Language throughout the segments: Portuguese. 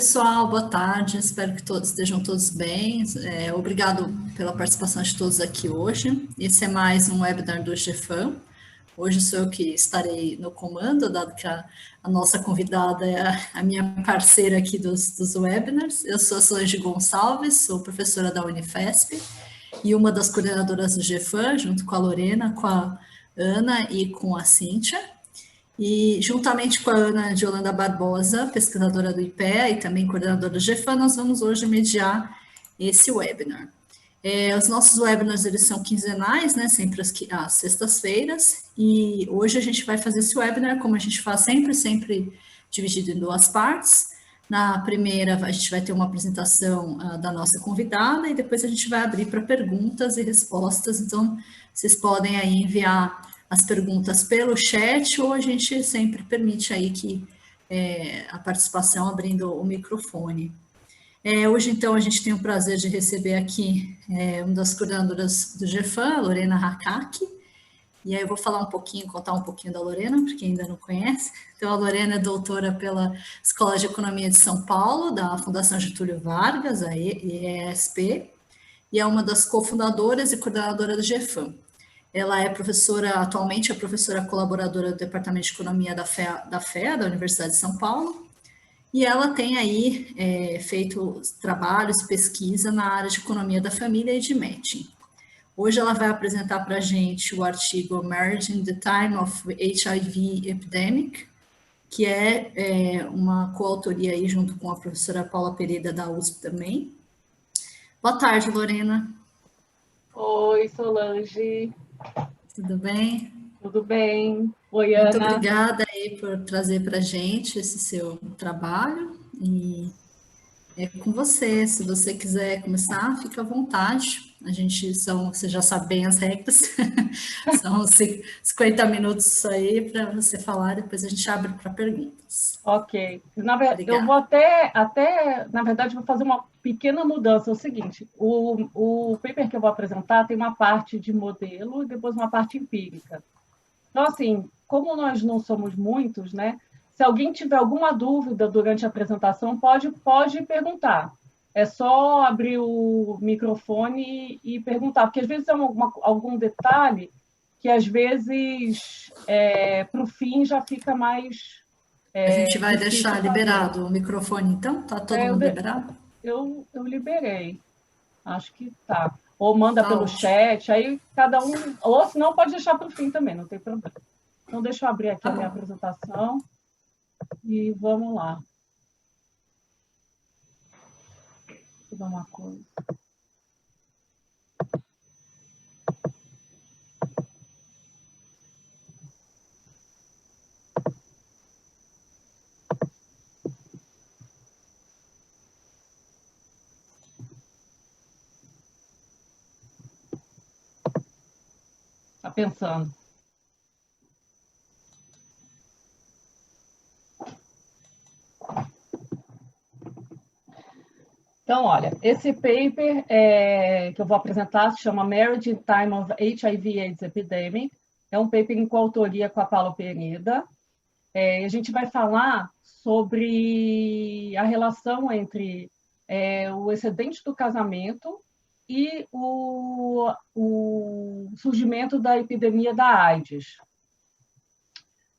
pessoal, boa tarde. Espero que todos estejam todos bem. Obrigado pela participação de todos aqui hoje. Esse é mais um webinar do GFAM. Hoje sou eu que estarei no comando, dado que a nossa convidada é a minha parceira aqui dos webinars. Eu sou a Solange Gonçalves, sou professora da Unifesp e uma das coordenadoras do GFAM, junto com a Lorena, com a Ana e com a Cíntia. E, juntamente com a Ana de Holanda Barbosa, pesquisadora do IPEA e também coordenadora do GFAM, nós vamos hoje mediar esse webinar. Os nossos webinars, eles são quinzenais, né, sempre às sextas-feiras, e hoje a gente vai fazer esse webinar, como a gente faz sempre dividido em duas partes. Na primeira, a gente vai ter uma apresentação da nossa convidada, e depois a gente vai abrir para perguntas e respostas, então vocês podem aí enviar as perguntas pelo chat, ou a gente sempre permite aí que a participação abrindo o microfone. Hoje, então, a gente tem o prazer de receber aqui uma das coordenadoras do GFAM, a Lorena Hakaki, e aí eu vou falar contar um pouquinho da Lorena, para quem ainda não conhece. Então, a Lorena é doutora pela Escola de Economia de São Paulo, da Fundação Getúlio Vargas, a ESP, e é uma das cofundadoras e coordenadora do GFAM. Ela é atualmente é professora colaboradora do Departamento de Economia da FEA, da Universidade de São Paulo, e ela tem aí feito trabalhos, pesquisa na área de economia da família e de matching. Hoje ela vai apresentar para a gente o artigo Managing the Time of HIV Epidemic, que é uma coautoria aí junto com a professora Paula Pereira da USP também. Boa tarde, Lorena. Oi, Solange. Tudo bem? Tudo bem. Oi, Ana. Muito obrigada aí por trazer para a gente esse seu trabalho, e é com você. Se você quiser começar, fica à vontade. Você já sabe bem as regras, são 50 minutos aí para você falar, depois a gente abre para perguntas. Ok. Eu vou na verdade, vou fazer uma pequena mudança. É o seguinte, o paper que eu vou apresentar tem uma parte de modelo e depois uma parte empírica. Então, assim, como nós não somos muitos, né? Se alguém tiver alguma dúvida durante a apresentação, pode perguntar. É só abrir o microfone e perguntar, porque às vezes é algum detalhe que, às vezes, para o fim já fica mais. A gente vai deixar liberado o microfone, então? Tá todo mundo liberado? Eu liberei. Acho que tá. Ou manda pelo ótimo. chat, aí cada um. Ou se não, pode deixar para o fim também, não tem problema. Então, deixa eu abrir aqui a minha apresentação e vamos lá. Deixa eu dar uma coisa. Está pensando. Então, olha, esse paper que eu vou apresentar se chama Marriage in Time of HIV/AIDS Epidemic. É um paper em coautoria com a Paula Pereira. A gente vai falar sobre a relação entre o excedente do casamento e o surgimento da epidemia da AIDS.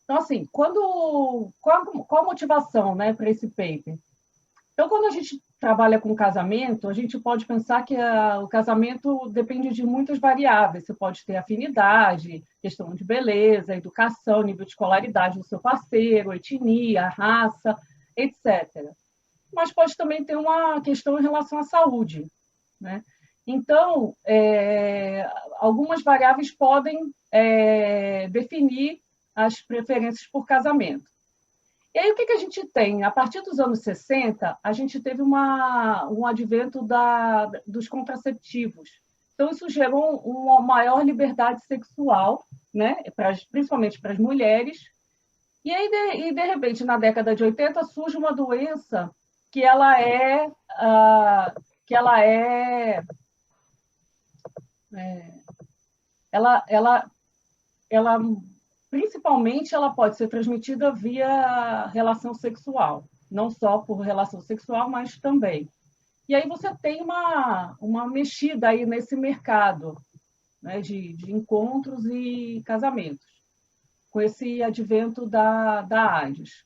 Então, assim, qual a motivação, né, para esse paper? Então, quando a gente trabalha com casamento, a gente pode pensar que o casamento depende de muitas variáveis. Você pode ter afinidade, questão de beleza, educação, nível de escolaridade do seu parceiro, etnia, raça, etc. Mas pode também ter uma questão em relação à saúde, né? Então, algumas variáveis podem definir as preferências por casamento. E aí, o que a gente tem? A partir dos anos 60, a gente teve um advento dos contraceptivos. Então, isso gerou uma maior liberdade sexual, né? Principalmente para as mulheres. E aí, de repente, na década de 80, surge uma doença que principalmente ela pode ser transmitida via relação sexual, não só por relação sexual, mas também. E aí você tem uma mexida aí nesse mercado, né, de encontros e casamentos, com esse advento da AIDS.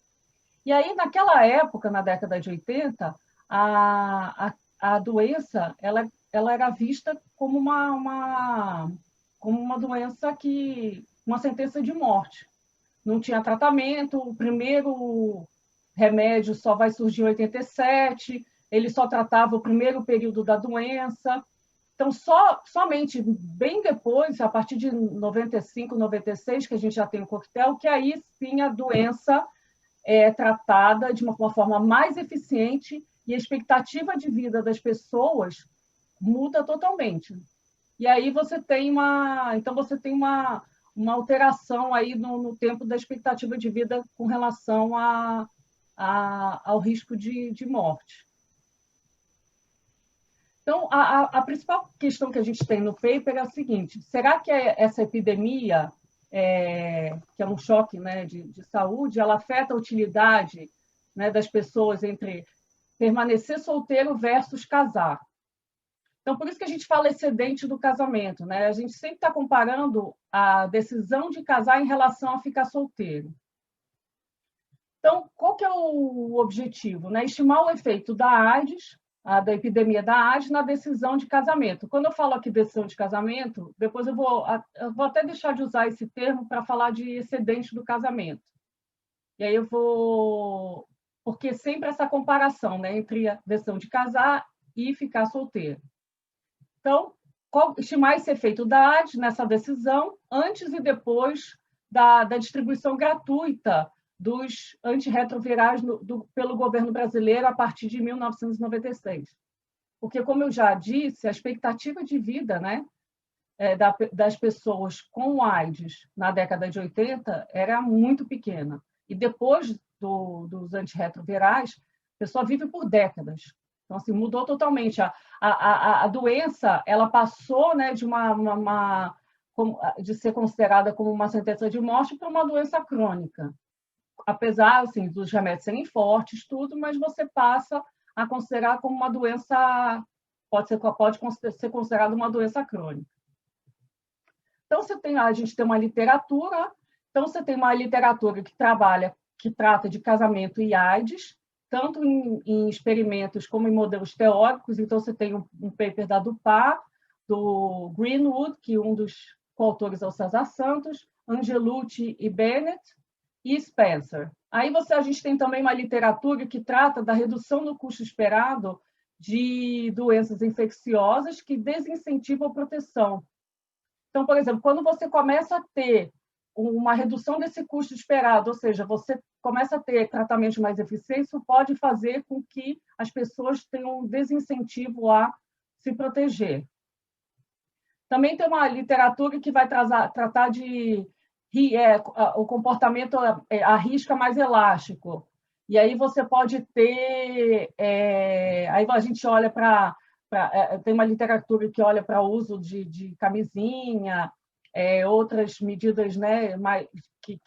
E aí, naquela época, na década de 80, a doença ela era vista como como uma doença uma sentença de morte. Não tinha tratamento, o primeiro remédio só vai surgir em 87, ele só tratava o primeiro período da doença. Então, somente bem depois, a partir de 95, 96, que a gente já tem o coquetel, que aí sim a doença é tratada de uma forma mais eficiente e a expectativa de vida das pessoas muda totalmente. E aí então você tem uma alteração aí no tempo da expectativa de vida com relação ao risco de morte. Então, a principal questão que a gente tem no paper é a seguinte: será que essa epidemia, que é um choque, né, de saúde, ela afeta a utilidade, né, das pessoas entre permanecer solteiro versus casar? Então, por isso que a gente fala excedente do casamento, né? A gente sempre está comparando a decisão de casar em relação a ficar solteiro. Então, qual que é o objetivo? Né? Estimar o efeito da AIDS, da epidemia da AIDS, na decisão de casamento. Quando eu falo aqui decisão de casamento, depois eu vou até deixar de usar esse termo para falar de excedente do casamento. E aí eu vou... Porque sempre essa comparação, né, entre a decisão de casar e ficar solteiro. Então, estimar esse efeito da AIDS nessa decisão antes e depois da distribuição gratuita dos antirretrovirais pelo governo brasileiro a partir de 1996. Porque, como eu já disse, a expectativa de vida, né, das pessoas com AIDS na década de 80 era muito pequena. E depois dos antirretrovirais, a pessoa vive por décadas. Então, assim, mudou totalmente. A doença ela passou, né, de ser considerada como uma sentença de morte para uma doença crônica. Apesar, assim, dos remédios serem fortes, tudo, mas você passa a considerar como uma doença, pode ser considerada uma doença crônica. Então, a gente tem uma literatura, então você tem uma literatura que trata de casamento e AIDS, tanto em experimentos como em modelos teóricos. Então, você tem um paper da Dupar, do Greenwood, que um dos coautores é o César Santos, Angelucci e Bennett, e Spencer. Aí a gente tem também uma literatura que trata da redução do custo esperado de doenças infecciosas que desincentivam a proteção. Então, por exemplo, quando você começa a ter uma redução desse custo esperado, ou seja, você começa a ter tratamentos mais eficientes, isso pode fazer com que as pessoas tenham um desincentivo a se proteger. Também tem uma literatura que vai tratar de o comportamento a risca mais elástico. E aí você pode ter... aí a gente olha tem uma literatura que olha para o uso de camisinha, outras medidas, né, que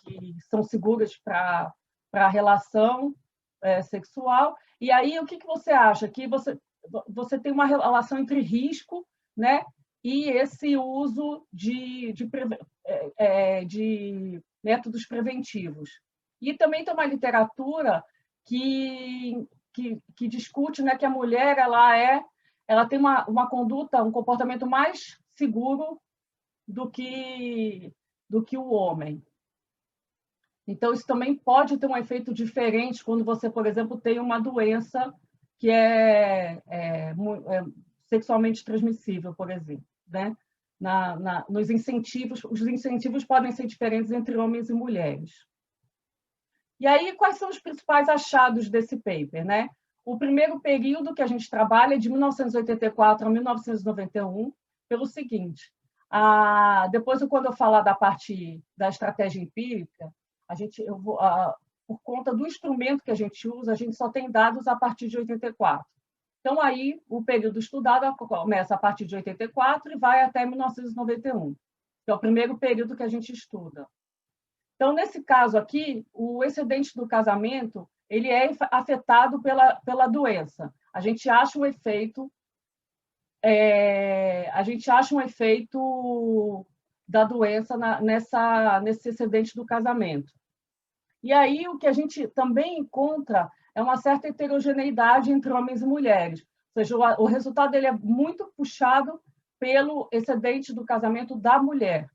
são seguras para a relação sexual. E aí, o que você acha? Que você tem uma relação entre risco, né, e esse uso de métodos preventivos. E também tem uma literatura que discute, né, que a mulher ela tem uma conduta, um comportamento mais seguro do que o homem. Então, isso também pode ter um efeito diferente quando você, por exemplo, tem uma doença que é sexualmente transmissível, por exemplo, né? Nos incentivos, os incentivos podem ser diferentes entre homens e mulheres. E aí, quais são os principais achados desse paper, né? O primeiro período que a gente trabalha é de 1984 a 1991, pelo seguinte: depois, quando eu falar da parte da estratégia empírica, por conta do instrumento que a gente usa, a gente só tem dados a partir de 84. Então, aí, o período estudado começa a partir de 84 e vai até 1991, que é o primeiro período que a gente estuda. Então, nesse caso aqui, o excedente do casamento ele é afetado pela doença. A gente acha um efeito da doença nesse excedente do casamento. E aí o que a gente também encontra é uma certa heterogeneidade entre homens e mulheres. Ou seja, o resultado dele é muito puxado pelo excedente do casamento da mulher.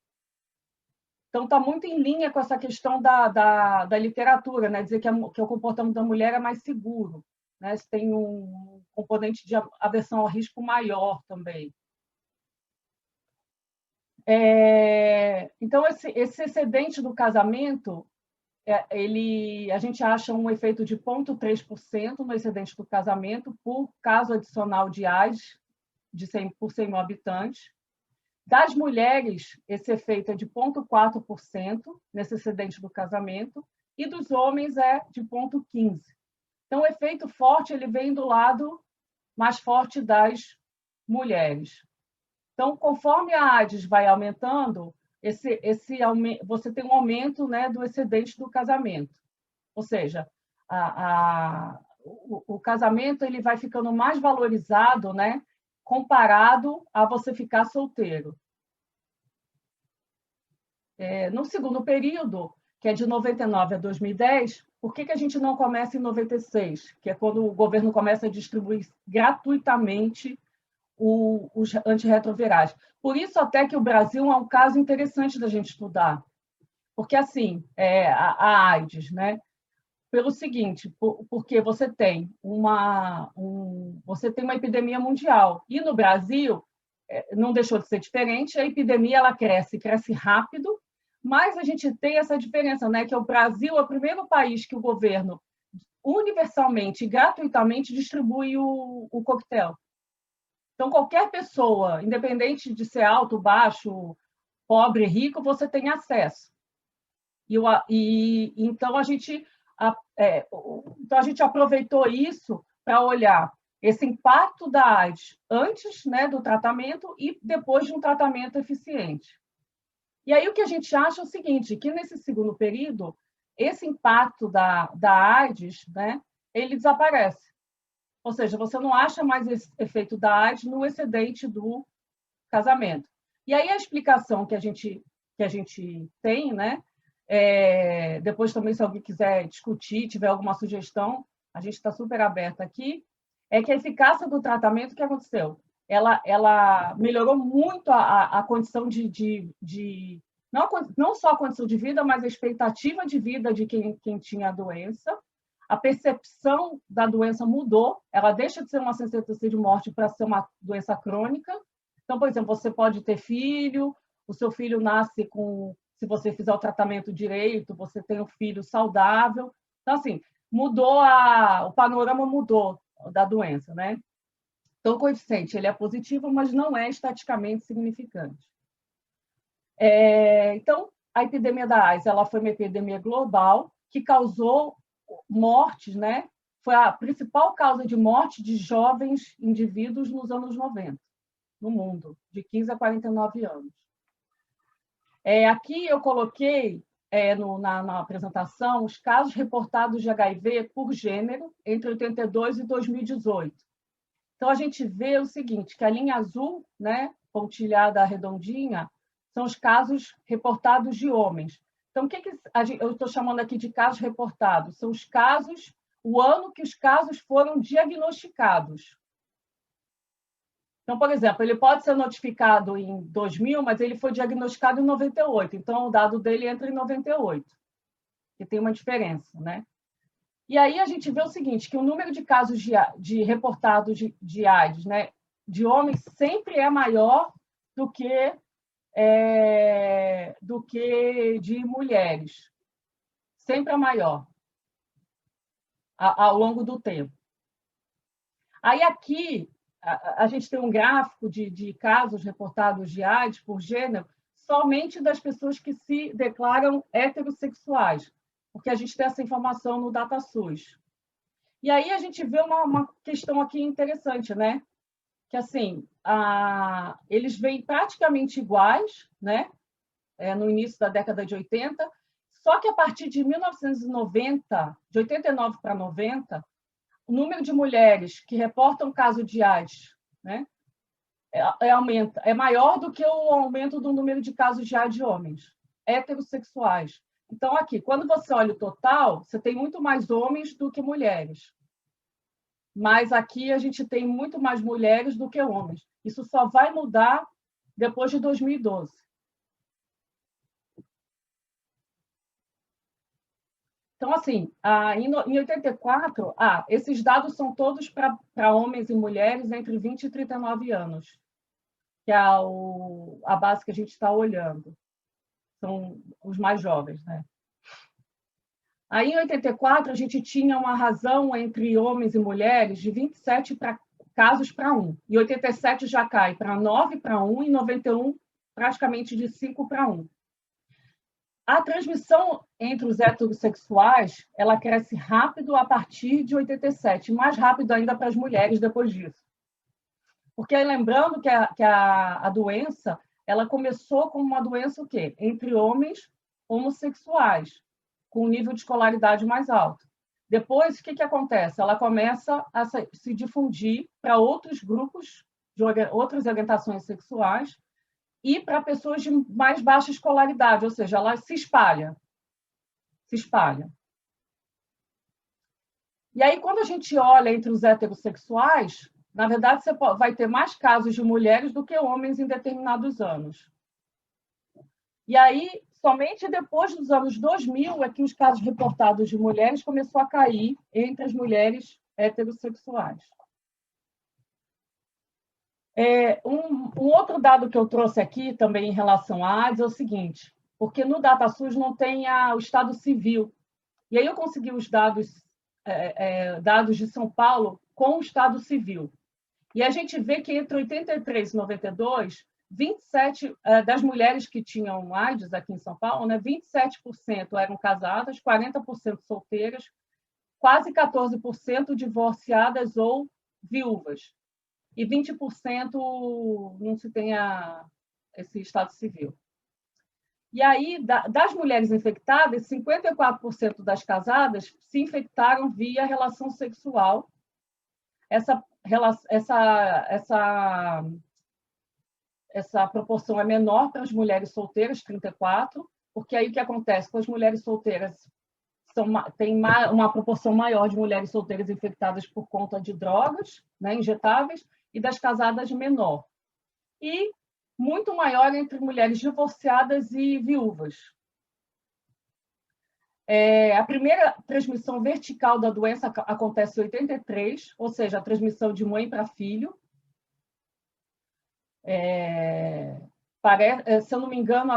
Então, está muito em linha com essa questão da literatura, né? Dizer que o comportamento da mulher é mais seguro, né? Você tem um componente de aversão ao risco maior também. Então, esse excedente do casamento, a gente acha um efeito de 0,3% no excedente do casamento por caso adicional de AIDS por 100 mil habitantes. Das mulheres, esse efeito é de 0,4% nesse excedente do casamento, e dos homens é de 0,15%. Então, o efeito forte ele vem do lado mais forte das mulheres. Então, conforme a AIDS vai aumentando, você tem um aumento, né, do excedente do casamento. Ou seja, o casamento ele vai ficando mais valorizado, né, comparado a você ficar solteiro. No segundo período, que é de 99 a 2010, por que a gente não começa em 96, que é quando o governo começa a distribuir gratuitamente os antirretrovirais? Por isso até que o Brasil é um caso interessante da gente estudar, porque assim, a AIDS, né? Pelo seguinte, porque você tem uma epidemia mundial. E no Brasil, não deixou de ser diferente, a epidemia ela cresce rápido, mas a gente tem essa diferença, né? Que o Brasil é o primeiro país que o governo universalmente e gratuitamente distribui o coquetel. Então, qualquer pessoa, independente de ser alto, baixo, pobre, rico, você tem acesso. Então, a gente aproveitou isso para olhar esse impacto da AIDS antes, né, do tratamento e depois de um tratamento eficiente. E aí o que a gente acha é o seguinte, que nesse segundo período, esse impacto da AIDS, né, ele desaparece. Ou seja, você não acha mais esse efeito da AIDS no excedente do casamento. E aí a explicação que a gente tem, né, depois também, se alguém quiser discutir, tiver alguma sugestão, a gente está super aberta aqui, é que a eficácia do tratamento, o que aconteceu? Ela melhorou muito a condição não só a condição de vida, mas a expectativa de vida de quem tinha a doença. A percepção da doença mudou, ela deixa de ser uma sentença de morte para ser uma doença crônica. Então, por exemplo, você pode ter filho, o seu filho nasce se você fizer o tratamento direito, você tem um filho saudável. Então, assim, o panorama mudou da doença, né? Então, o coeficiente ele é positivo, mas não é estatisticamente significante. Então, a epidemia da AIDS ela foi uma epidemia global que causou mortes, né? Foi a principal causa de morte de jovens indivíduos nos anos 90, no mundo, de 15 a 49 anos. Aqui eu coloquei na apresentação os casos reportados de HIV por gênero entre 82 e 2018. Então, a gente vê o seguinte, que a linha azul, né, pontilhada redondinha, são os casos reportados de homens. Então, eu estou chamando aqui de casos reportados? São os casos, o ano que os casos foram diagnosticados. Então, por exemplo, ele pode ser notificado em 2000, mas ele foi diagnosticado em 98. Então, o dado dele entra em 98, que tem uma diferença, né? E aí a gente vê o seguinte, que o número de casos reportados de AIDS, né, de homens sempre é maior do que de mulheres. Sempre é maior ao longo do tempo. Aí aqui a gente tem um gráfico de casos reportados de AIDS por gênero, somente das pessoas que se declaram heterossexuais, porque a gente tem essa informação no DataSUS. E aí a gente vê uma questão aqui interessante, né? Que, assim, eles vêm praticamente iguais, né? No início da década de 80, Só que a partir de 1990, de 89 para 90, o número de mulheres que reportam caso de AIDS, né, aumenta, é maior do que o aumento do número de casos de AIDS de homens heterossexuais. Então, aqui, quando você olha o total, você tem muito mais homens do que mulheres. Mas aqui a gente tem muito mais mulheres do que homens. Isso só vai mudar depois de 2012. Então, assim, em 84, esses dados são todos para homens e mulheres entre 20 e 39 anos, que é a base que a gente está olhando. São os mais jovens, né? Aí, em 84, a gente tinha uma razão entre homens e mulheres de 27 casos para 1. Em 87 já cai para 9 para 1, e em 91 praticamente de 5 para 1. A transmissão entre os heterossexuais, ela cresce rápido a partir de 87, mais rápido ainda para as mulheres depois disso. Porque lembrando que a doença, ela começou como uma doença o quê? Entre homens homossexuais, com um nível de escolaridade mais alto. Depois, o que acontece? Ela começa a se difundir para outros grupos, outras orientações sexuais, e para pessoas de mais baixa escolaridade, ou seja, ela se espalha. Se espalha. E aí, quando a gente olha entre os heterossexuais, na verdade, você vai ter mais casos de mulheres do que homens em determinados anos. E aí, somente depois dos anos 2000 é que os casos reportados de mulheres começou a cair entre as mulheres heterossexuais. Um outro dado que eu trouxe aqui também em relação à AIDS é o seguinte, porque no DataSUS não tem o estado civil. E aí eu consegui os dados de São Paulo com o estado civil. E a gente vê que entre 83 e 92, 27 das mulheres que tinham AIDS aqui em São Paulo, né, 27% eram casadas, 40% solteiras, quase 14% divorciadas ou viúvas. E 20% não se tem esse estado civil. E aí, das mulheres infectadas, 54% das casadas se infectaram via relação sexual. Essa proporção é menor para as mulheres solteiras, 34%, porque aí o que acontece? Com as mulheres solteiras, tem uma proporção maior de mulheres solteiras infectadas por conta de drogas, né, injetáveis, e das casadas menor. E muito maior entre mulheres divorciadas e viúvas. A primeira transmissão vertical da doença acontece em 83, ou seja, a transmissão de mãe para filho. Se eu não me engano,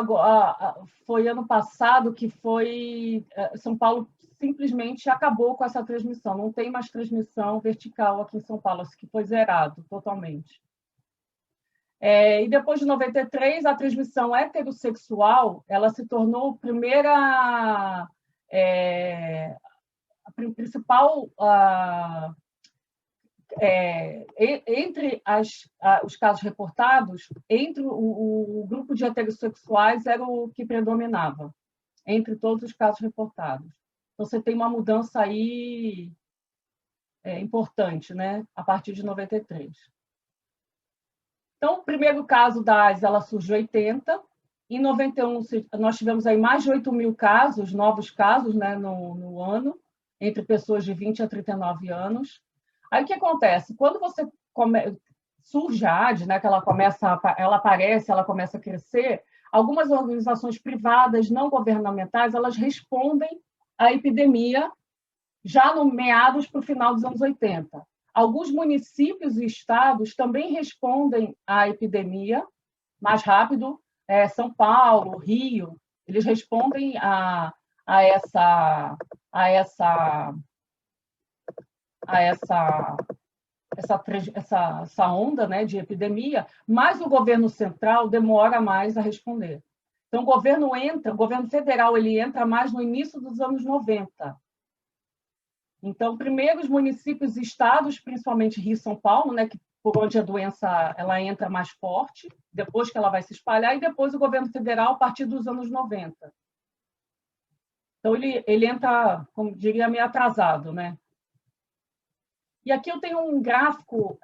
foi ano passado que São Paulo simplesmente acabou com essa transmissão. Não tem mais transmissão vertical aqui em São Paulo, que foi zerado totalmente. E depois de 93, a transmissão heterossexual ela se tornou a principal entre os casos reportados, entre o grupo de heterossexuais era o que predominava, entre todos os casos reportados. Então, você tem uma mudança aí importante, né, a partir de 93. Então, o primeiro caso da AIDS, ela surgiu em 80. Em 91, nós tivemos aí mais de 8 mil casos, novos casos, né, no ano, entre pessoas de 20 a 39 anos. Aí, o que acontece? Quando você surge a AIDS, né, que ela aparece, ela começa a crescer, algumas organizações privadas, não governamentais, elas respondem à epidemia já no meados para o final dos anos 80. Alguns municípios e estados também respondem à epidemia mais rápido. São Paulo, Rio, eles respondem a essa onda, né, de epidemia, mas o governo central demora mais a responder. Então, o governo federal ele entra mais no início dos anos 90. Então, primeiro os municípios e estados, principalmente Rio e São Paulo, né, que por onde a doença ela entra mais forte, depois que ela vai se espalhar, e depois o governo federal a partir dos anos 90. Então, ele entra, como diria, meio atrasado, né? E aqui eu tenho um gráfico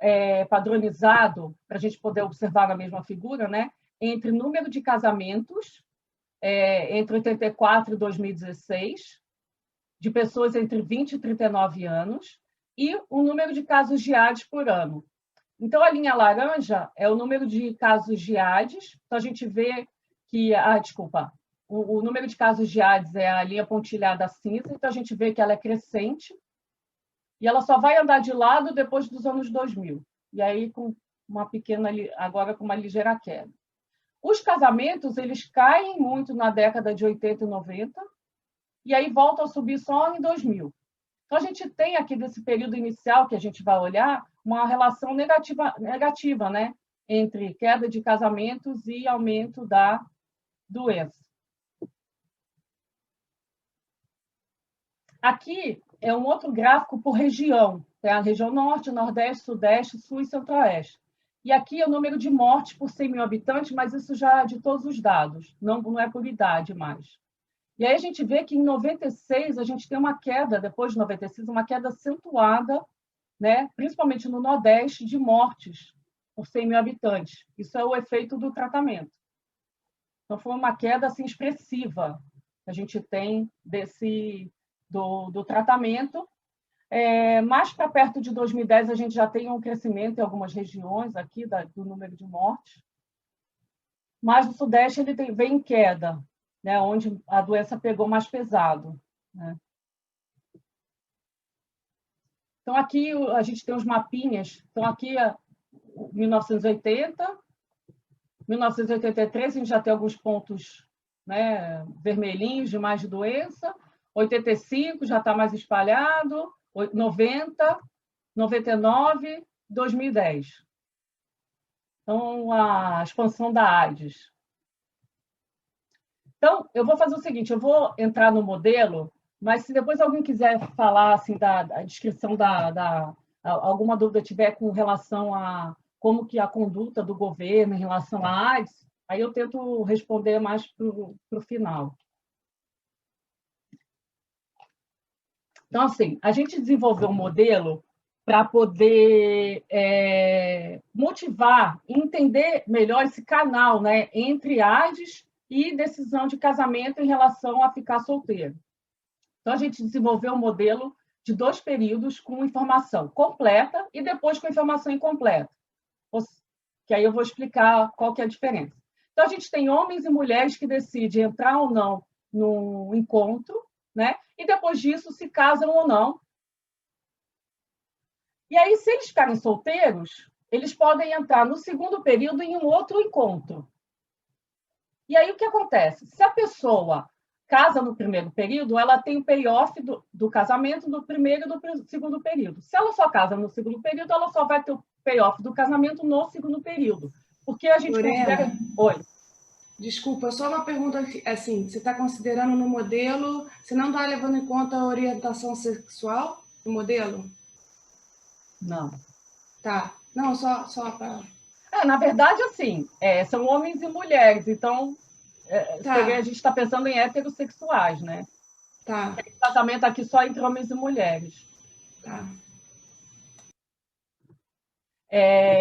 padronizado, para a gente poder observar a mesma figura, né? Entre número de casamentos, entre 84 e 2016, de pessoas entre 20 e 39 anos, e o número de casos de AIDS por ano. Então, a linha laranja é o número de casos de AIDS. Então, a gente vê que... desculpa. O número de casos de AIDS é a linha pontilhada cinza. Então, a gente vê que ela é crescente. E ela só vai andar de lado depois dos anos 2000. E aí, com uma pequena... Agora, com uma ligeira queda. Os casamentos, eles caem muito na década de 80 e 90. E aí, voltam a subir só em 2000. Então, a gente tem aqui, desse período inicial que a gente vai olhar, uma relação negativa, né? Entre queda de casamentos e aumento da doença. Aqui é um outro gráfico por região. Tem a região norte, nordeste, sudeste, sul e centro-oeste. E aqui é o número de mortes por 100 mil habitantes, mas isso já é de todos os dados, não é por idade mais. E aí a gente vê que em 96 a gente tem uma queda, depois de 96, uma queda acentuada, né, principalmente no Nordeste, de mortes por 100 mil habitantes. Isso é o efeito do tratamento. Então, foi uma queda assim, expressiva que a gente tem do tratamento. Mais para perto de 2010, a gente já tem um crescimento em algumas regiões aqui do número de mortes. Mas no Sudeste ele vem em queda, né, onde a doença pegou mais pesado, né? Então, aqui a gente tem os mapinhas. Então, aqui é 1980, 1983, a gente já tem alguns pontos, né, vermelhinhos de mais doença. 85 já está mais espalhado. 90, 99, 2010. Então, a expansão da AIDS. Então, eu vou fazer o seguinte, eu vou entrar no modelo, mas se depois alguém quiser falar assim, da descrição alguma dúvida tiver com relação a como que a conduta do governo em relação à AIDS, aí eu tento responder mais para o final. Então, assim, a gente desenvolveu um modelo para poder motivar e entender melhor esse canal, né, entre AIDS e decisão de casamento em relação a ficar solteiro. Então, a gente desenvolveu um modelo de 2 períodos com informação completa e depois com informação incompleta, que aí eu vou explicar qual que é a diferença. Então, a gente tem homens e mulheres que decidem entrar ou não no encontro, né? E depois disso se casam ou não. E aí, se eles ficarem solteiros, eles podem entrar no segundo período em um outro encontro. E aí, o que acontece? Se a pessoa casa no primeiro período, ela tem o payoff do casamento do primeiro e do segundo período. Se ela só casa no segundo período, ela só vai ter o payoff do casamento no segundo período. Porque a gente considera... Oi. Desculpa, só uma pergunta assim, você está considerando no modelo, você não está levando em conta a orientação sexual no modelo? Não. Tá, não, só para... Na verdade, assim, são homens e mulheres, então a gente está pensando em heterossexuais, né? Tá. Tem casamento aqui só entre homens e mulheres. Tá.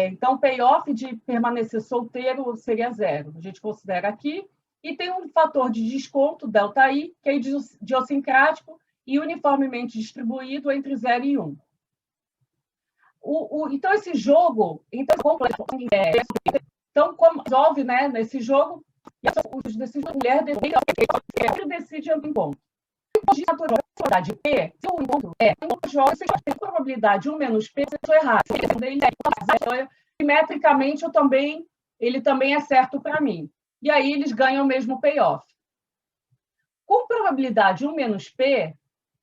Então, o payoff de permanecer solteiro seria 0. A gente considera aqui. E tem um fator de desconto, ΔI, que é idiosincrático e uniformemente distribuído entre 0 e 1. Então, esse jogo... Então, como resolve, né, nesse jogo, os decisões da mulher decide o encontro. De naturalidade P, se o encontro um jogo, você tem probabilidade 1 menos P, se eu errar. Simetricamente, ele também é certo para mim. E aí, eles ganham o mesmo payoff. Com probabilidade 1 menos P,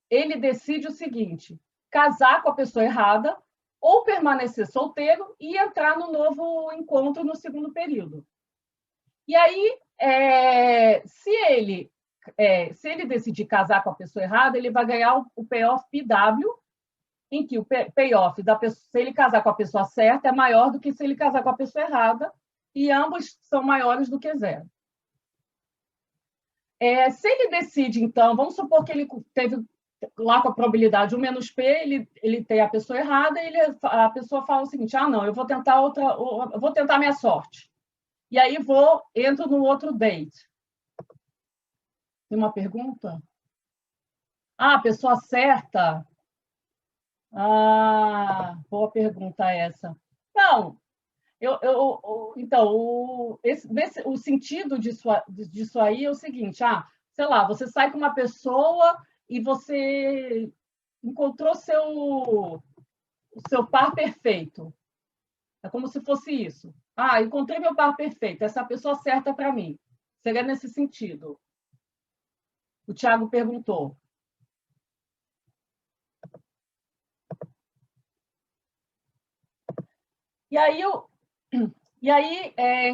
ele decide o seguinte, casar com a pessoa errada ou permanecer solteiro e entrar no novo encontro no segundo período. E aí, se ele decidir casar com a pessoa errada, ele vai ganhar o payoff PW, em que o payoff da pessoa, se ele casar com a pessoa certa, é maior do que se ele casar com a pessoa errada, e ambos são maiores do que 0. Se ele decide, então, vamos supor que ele teve lá com a probabilidade 1 menos P, ele tem a pessoa errada, e a pessoa fala o seguinte, não, eu vou tentar minha sorte. E aí entro no outro date. Tem uma pergunta? A pessoa certa? Boa pergunta essa. Não, então, o sentido disso aí é o seguinte, sei lá, você sai com uma pessoa e você encontrou o seu par perfeito. É como se fosse isso. Encontrei meu par perfeito, essa é a pessoa certa para mim. Seria nesse sentido. O Tiago perguntou.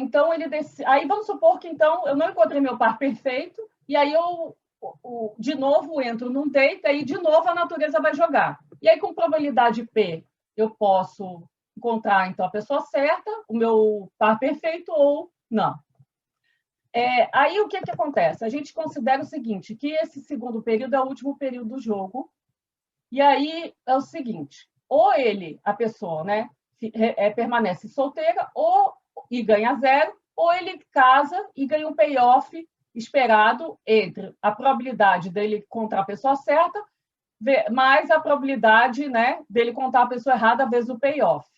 Então, aí vamos supor que, então, eu não encontrei meu par perfeito, e aí de novo, entro num date, aí, de novo, a natureza vai jogar. E aí, com probabilidade P, eu posso encontrar, então, a pessoa certa, o meu par perfeito, ou não. Aí, o que acontece? A gente considera o seguinte, que esse segundo período é o último período do jogo, e aí é o seguinte, ou a pessoa, né, permanece solteira e ganha 0, ou ele casa e ganha um payoff esperado entre a probabilidade dele encontrar a pessoa certa mais a probabilidade, né, dele encontrar a pessoa errada vezes o payoff.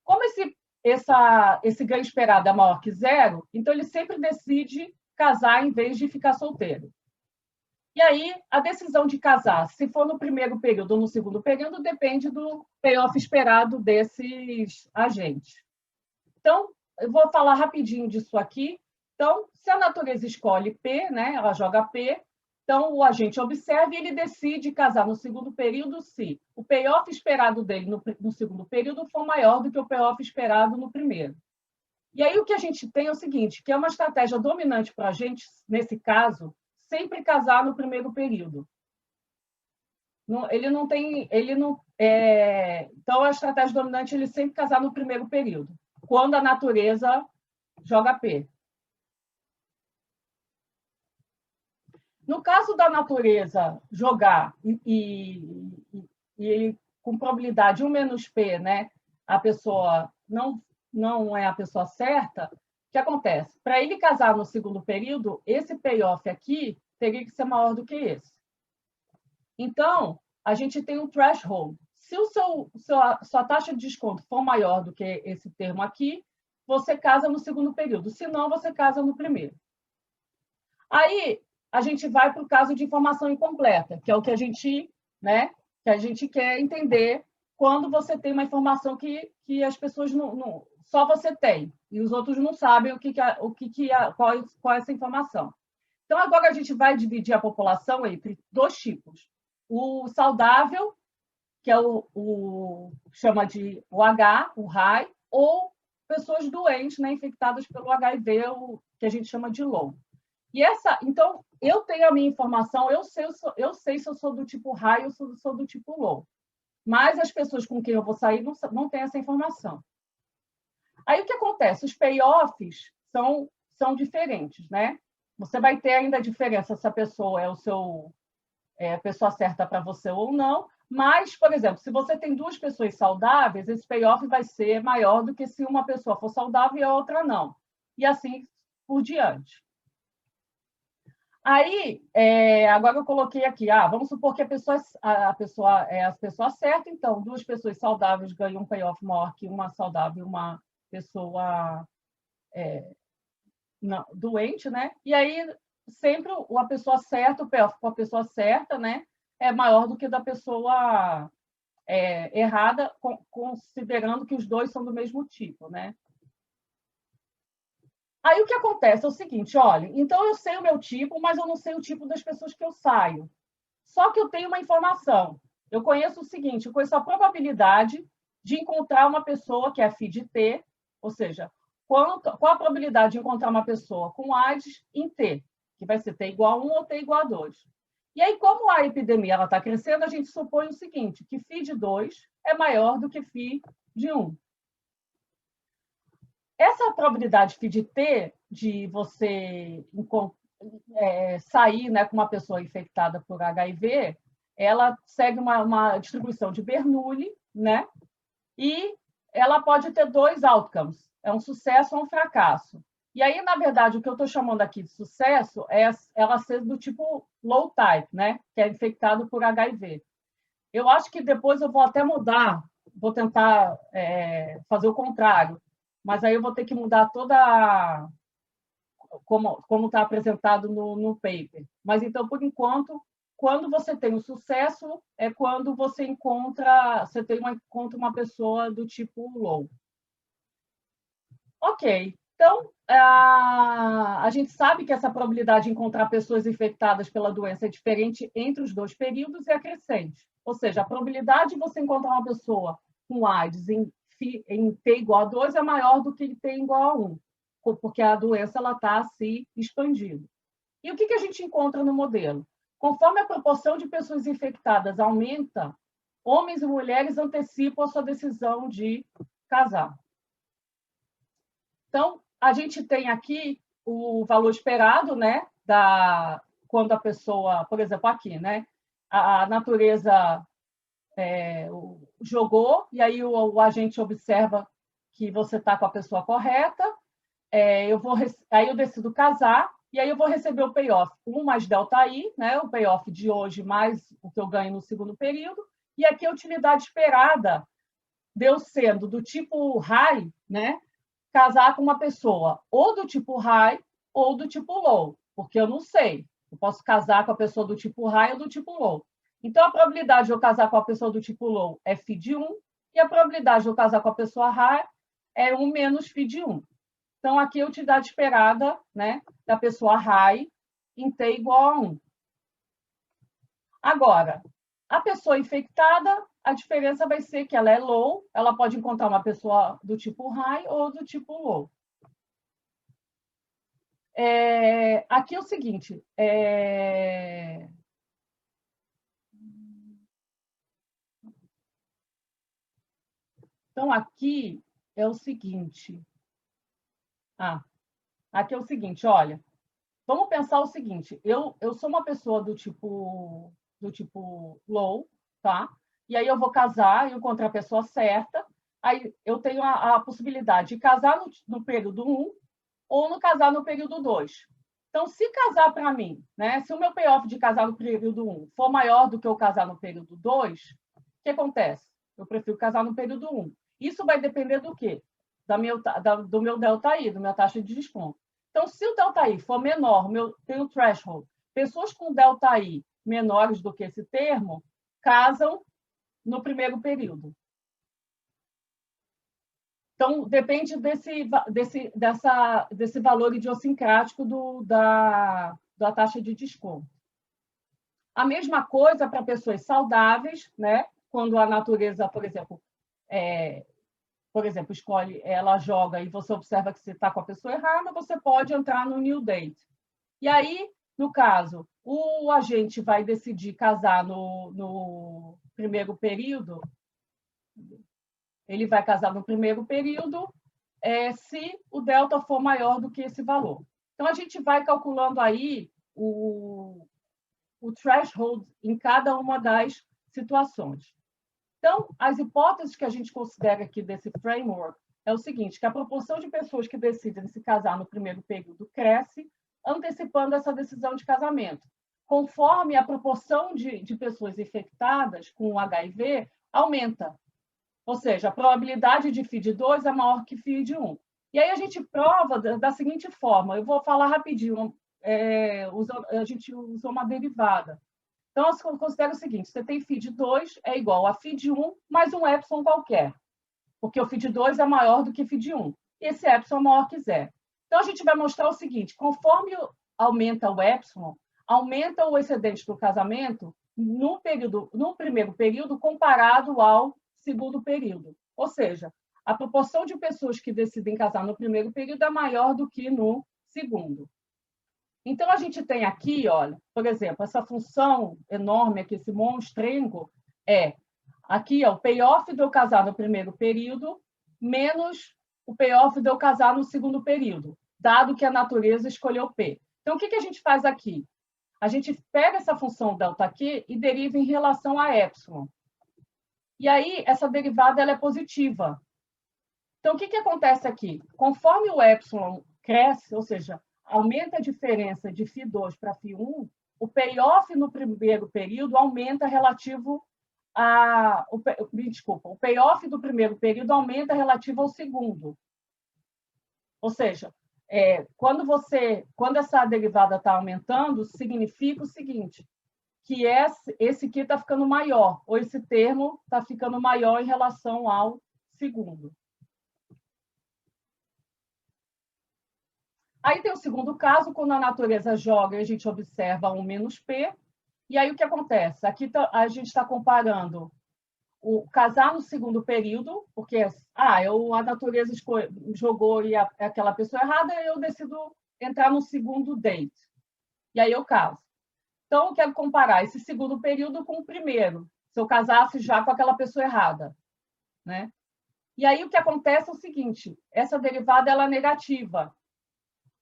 Como esse ganho esperado é maior que 0, então ele sempre decide casar em vez de ficar solteiro. E aí, a decisão de casar, se for no primeiro período ou no segundo período, depende do payoff esperado desses agentes. Então, eu vou falar rapidinho disso aqui. Então, se a natureza escolhe P, né, ela joga P, então o agente observa e ele decide casar no segundo período se o payoff esperado dele no segundo período for maior do que o payoff esperado no primeiro. E aí o que a gente tem é o seguinte, que é uma estratégia dominante para a gente, nesse caso, sempre casar no primeiro período. Então, a estratégia dominante ele sempre casar no primeiro período, quando a natureza joga P. No caso da natureza jogar e com probabilidade 1 menos P, né, a pessoa não é a pessoa certa, o que acontece? Para ele casar no segundo período, esse payoff aqui teria que ser maior do que esse. Então, a gente tem um threshold. Se sua taxa de desconto for maior do que esse termo aqui, você casa no segundo período. Se não, você casa no primeiro. Aí, a gente vai para o caso de informação incompleta, que é o que a gente quer entender quando você tem uma informação que as pessoas não só você tem, e os outros não sabem qual é essa informação. Então, agora a gente vai dividir a população entre 2 tipos. O saudável, que é chama de o H, o high, ou pessoas doentes, né, infectadas pelo HIV, o que a gente chama de low. Então, eu tenho a minha informação, eu sei se eu sou do tipo high ou se eu sou do tipo low. Mas as pessoas com quem eu vou sair não têm essa informação. Aí, o que acontece? Os payoffs são diferentes, né? Você vai ter ainda a diferença se a pessoa é a pessoa certa para você ou não, mas, por exemplo, se você tem 2 pessoas saudáveis, esse payoff vai ser maior do que se uma pessoa for saudável e a outra não. E assim por diante. Aí, agora eu coloquei aqui, vamos supor que a pessoa é a pessoa certa, então 2 pessoas saudáveis ganham um payoff maior que uma saudável e uma pessoa doente, né? E aí, sempre a pessoa certa, o payoff com a pessoa certa, né, é maior do que da pessoa errada, considerando que os 2 são do mesmo tipo, né? Aí o que acontece é o seguinte, olha, então eu sei o meu tipo, mas eu não sei o tipo das pessoas que eu saio. Só que eu tenho uma informação. Eu conheço o seguinte, eu conheço a probabilidade de encontrar uma pessoa que é FID T, ou seja, qual a probabilidade de encontrar uma pessoa com AIDS em T, que vai ser T igual a 1 ou T igual a 2. E aí, como a epidemia está crescendo, a gente supõe o seguinte, que FID 2 é maior do que FID 1. Essa probabilidade FID-T de você sair, né, com uma pessoa infectada por HIV, ela segue uma distribuição de Bernoulli, né? E ela pode ter 2 outcomes, é um sucesso ou um fracasso. E aí, na verdade, o que eu estou chamando aqui de sucesso é ela ser do tipo low type, né? Que é infectado por HIV. Eu acho que depois eu vou até mudar, vou tentar fazer o contrário, mas aí eu vou ter que mudar toda como está apresentado no paper. Mas então, por enquanto, quando você tem o sucesso, é quando você encontra uma pessoa do tipo low. Ok. Então, a gente sabe que essa probabilidade de encontrar pessoas infectadas pela doença é diferente entre os 2 períodos e é crescente. Ou seja, a probabilidade de você encontrar uma pessoa com AIDS em T igual a 2 é maior do que em T igual a 1, porque a doença está se expandindo. E o que a gente encontra no modelo? Conforme a proporção de pessoas infectadas aumenta, homens e mulheres antecipam a sua decisão de casar. Então, a gente tem aqui o valor esperado, né, quando a pessoa, por exemplo, aqui, né, a natureza jogou, e aí o agente observa que você está com a pessoa correta, aí eu decido casar, e aí eu vou receber o payoff 1 mais delta I, né, o payoff de hoje mais o que eu ganho no segundo período, e aqui a utilidade esperada deu sendo do tipo high, né, casar com uma pessoa ou do tipo high ou do tipo low, porque eu não sei. Eu posso casar com a pessoa do tipo high ou do tipo low. Então, a probabilidade de eu casar com a pessoa do tipo low é φ de 1, e a probabilidade de eu casar com a pessoa high é 1 menos φ de 1. Então, aqui a utilidade esperada, né, da pessoa high em T igual a 1. Agora, a pessoa infectada, a diferença vai ser que ela é low, ela pode encontrar uma pessoa do tipo high ou do tipo low. Aqui é o seguinte, então aqui é o seguinte, aqui é o seguinte, olha, vamos pensar o seguinte, eu sou uma pessoa do tipo low, tá? E aí eu vou casar, eu encontro a pessoa certa, aí eu tenho a possibilidade de casar no período 1 ou no casar no período 2. Então, se casar para mim, né, se o meu payoff de casar no período 1 for maior do que eu casar no período 2, o que acontece? Eu prefiro casar no período 1. Isso vai depender do quê? Do meu delta I, da minha taxa de desconto. Então, se o delta I for menor, tem o threshold, pessoas com delta I menores do que esse termo casam no primeiro período. Então, depende desse valor idiosincrático da taxa de desconto. A mesma coisa para pessoas saudáveis, né? Quando a natureza, por exemplo, escolhe, ela joga e você observa que você está com a pessoa errada, você pode entrar no new date. E aí, no caso, o agente vai decidir casar no primeiro período, ele vai casar no primeiro período se o delta for maior do que esse valor. Então, a gente vai calculando aí o threshold em cada uma das situações. Então, as hipóteses que a gente considera aqui desse framework é o seguinte, que a proporção de pessoas que decidem se casar no primeiro período cresce, antecipando essa decisão de casamento, conforme a proporção de pessoas infectadas com HIV aumenta. Ou seja, a probabilidade de φ de 2 é maior que φ de 1. E aí a gente prova da seguinte forma, eu vou falar rapidinho, a gente usou uma derivada. Então, eu considero o seguinte, você tem φ de 2 é igual a φ de 1 mais um epsilon qualquer, porque o φ de 2 é maior do que φ de 1, e esse epsilon é maior que zero. Então, a gente vai mostrar o seguinte, conforme aumenta o epsilon, aumenta o excedente do casamento no primeiro período comparado ao segundo período. Ou seja, a proporção de pessoas que decidem casar no primeiro período é maior do que no segundo. Então, a gente tem aqui, olha, por exemplo, essa função enorme aqui, esse monstrengo, aqui, o payoff de eu casar no primeiro período menos o payoff de eu casar no segundo período, dado que a natureza escolheu P. Então, o que a gente faz aqui? A gente pega essa função ΔQ e deriva em relação a epsilon. E aí, essa derivada ela é positiva. Então, o que acontece aqui? Conforme o epsilon cresce, ou seja, aumenta a diferença de φ2 para φ1, o payoff no primeiro período aumenta relativo a... Desculpa, o payoff do primeiro período aumenta relativo ao segundo. Ou seja, quando essa derivada está aumentando, significa o seguinte, que esse aqui está ficando maior, ou esse termo está ficando maior em relação ao segundo. Aí tem o segundo caso, quando a natureza joga e a gente observa 1 menos P, e aí o que acontece? Aqui a gente está comparando o casar no segundo período, porque a natureza jogou e aquela pessoa errada, eu decido entrar no segundo date. E aí eu caso. Então, eu quero comparar esse segundo período com o primeiro, se eu casasse já com aquela pessoa errada, né? E aí o que acontece é o seguinte, essa derivada ela é negativa.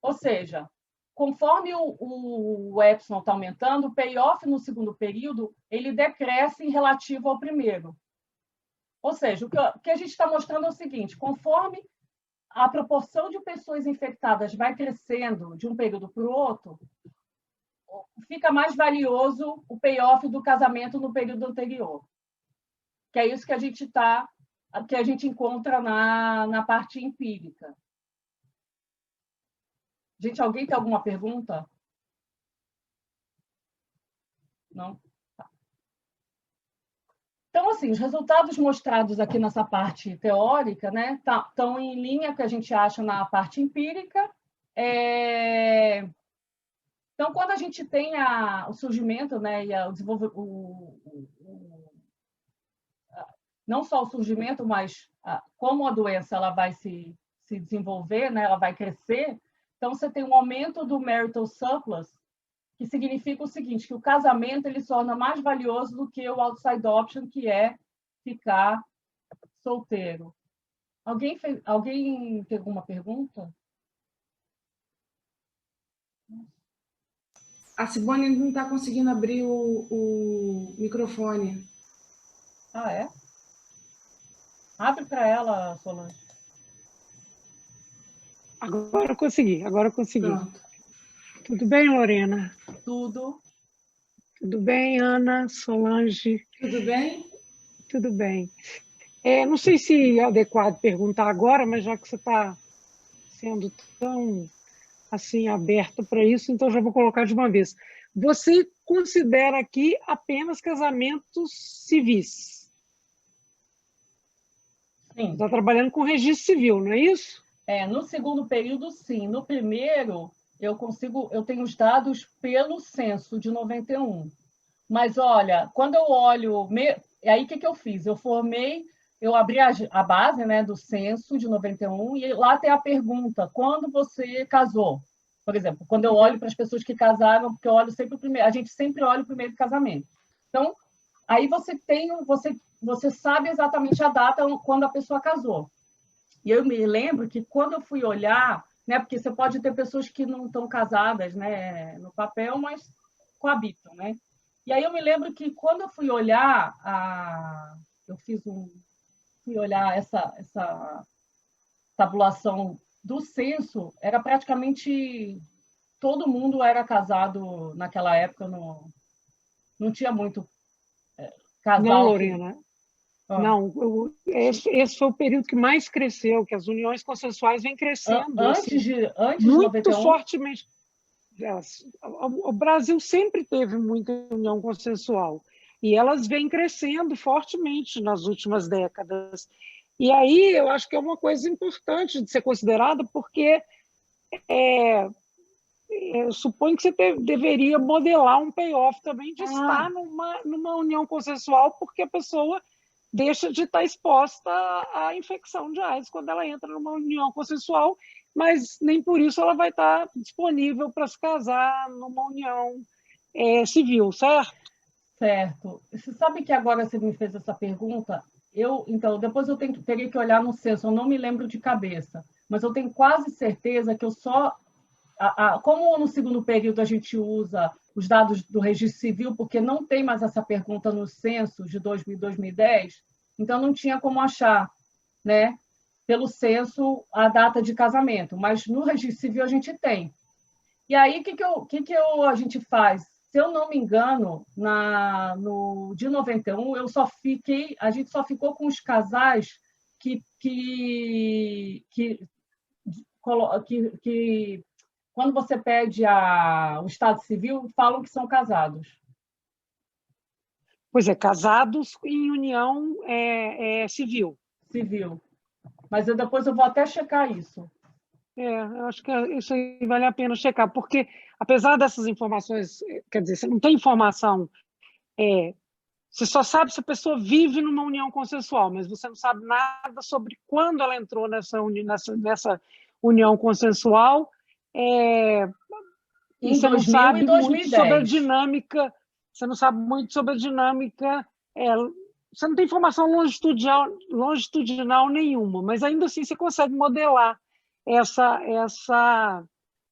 Ou seja, conforme o epsilon está aumentando, o payoff no segundo período ele decresce em relativo ao primeiro. Ou seja, o que a gente está mostrando é o seguinte, conforme a proporção de pessoas infectadas vai crescendo de um período para o outro, fica mais valioso o payoff do casamento no período anterior. Que é isso que a gente encontra na parte empírica. Gente, alguém tem alguma pergunta? Não? Tá. Então, assim, os resultados mostrados aqui nessa parte teórica, né, estão em linha com o que a gente acha na parte empírica. Então, quando a gente tem o surgimento, né, e o desenvolvimento, não só o surgimento, mas como a doença ela vai se desenvolver, né, ela vai crescer, então você tem um aumento do marital surplus, que significa o seguinte, que o casamento ele se torna mais valioso do que o outside option, que é ficar solteiro. Alguém tem alguma pergunta? A Simone não está conseguindo abrir o microfone. Ah, é? Abre para ela, Solange. Agora eu consegui. Pronto. Tudo bem, Lorena? Tudo. Tudo bem, Ana, Solange? Tudo bem? Tudo bem. Não sei se é adequado perguntar agora, mas já que você está sendo tão assim aberta para isso, então já vou colocar de uma vez. Você considera aqui apenas casamentos civis? Sim. Está trabalhando com registro civil, não é isso? No segundo período, sim. No primeiro, eu tenho os dados pelo censo de 91. Mas, olha, quando eu olho... Aí, o que eu fiz? Eu abri a base, né, do censo de 91 e lá tem a pergunta, quando você casou? Por exemplo, quando eu olho para as pessoas que casaram, porque eu olho sempre o primeiro, a gente sempre olha o primeiro casamento. Então, aí você sabe exatamente a data quando a pessoa casou. E eu me lembro que quando eu fui olhar, né, porque você pode ter pessoas que não estão casadas, né, no papel, mas coabitam, né? E aí eu me lembro que quando eu fui olhar fui olhar essa tabulação do censo, era praticamente todo mundo era casado naquela época, não tinha muito casal. Não, Lorena. Não, esse foi o período que mais cresceu, que as uniões consensuais vêm crescendo. Antes de muito 91? Fortemente. O Brasil sempre teve muita união consensual e elas vêm crescendo fortemente nas últimas décadas. E aí eu acho que é uma coisa importante de ser considerada, porque eu suponho que você deveria modelar um payoff também de estar numa união consensual, porque a pessoa deixa de estar exposta à infecção de AIDS quando ela entra numa união consensual, mas nem por isso ela vai estar disponível para se casar numa união civil, certo? Certo. Você sabe que agora você me fez essa pergunta? Então, depois eu teria que olhar no censo, eu não me lembro de cabeça, mas eu tenho quase certeza que eu só como no segundo período a gente usa os dados do registro civil, porque não tem mais essa pergunta no censo de 2000 e 2010, então não tinha como achar, né, pelo censo a data de casamento, mas no registro civil a gente tem. E aí, o que a gente faz? Se eu não me engano, de 91, a gente só ficou com os casais que quando você pede o Estado Civil, falam que são casados. Pois é, casados em união civil. Civil. Mas depois eu vou até checar isso. Eu acho que isso aí vale a pena checar, porque apesar dessas informações, quer dizer, você não tem informação, você só sabe se a pessoa vive numa união consensual, mas você não sabe nada sobre quando ela entrou nessa união consensual, e você não sabe muito sobre a dinâmica, você não sabe muito sobre a dinâmica, você não tem informação longitudinal nenhuma, mas ainda assim você consegue modelar essa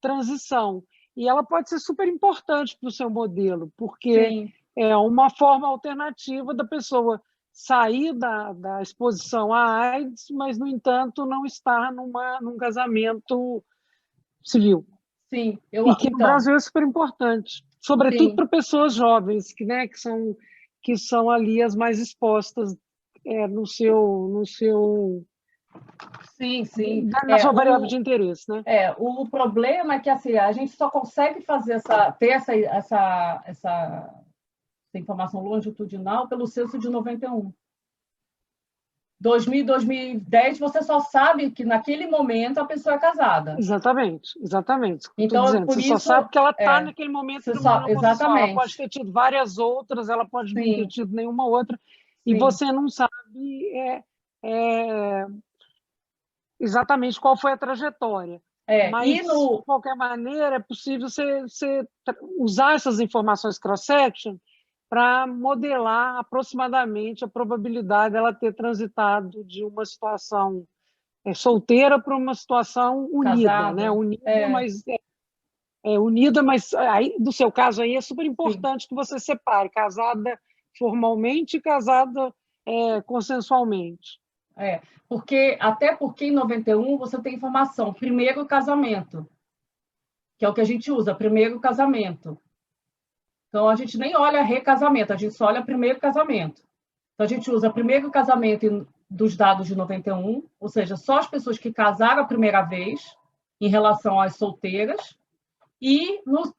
transição. E ela pode ser super importante para o seu modelo, porque Sim. é uma forma alternativa da pessoa sair da exposição à AIDS, mas, no entanto, não estar num casamento civil. Sim. E que no Brasil é super importante, sobretudo para pessoas jovens, que são ali as mais expostas no seu Sim. na sua variável de interesse, né? O problema é que assim, a gente só consegue ter essa informação longitudinal pelo censo de 91. 2000 e 2010, você só sabe que naquele momento a pessoa é casada. Exatamente. Então, por você isso, só sabe que ela está naquele momento de uma união consensual. Ela pode ter tido várias outras, ela pode não ter tido nenhuma outra, e você não sabe exatamente qual foi a trajetória. Mas, de qualquer maneira, é possível você usar essas informações cross-section para modelar aproximadamente a probabilidade dela ter transitado de uma situação solteira para uma situação unida, casada, né? Unida, mas aí, no seu caso aí é super importante que você separe casada formalmente e casada consensualmente. Até porque em 91 você tem informação, primeiro casamento, que é o que a gente usa, primeiro casamento. Então, a gente nem olha recasamento, a gente só olha primeiro casamento. Então, a gente usa primeiro casamento dos dados de 91, ou seja, só as pessoas que casaram a primeira vez em relação às solteiras. E no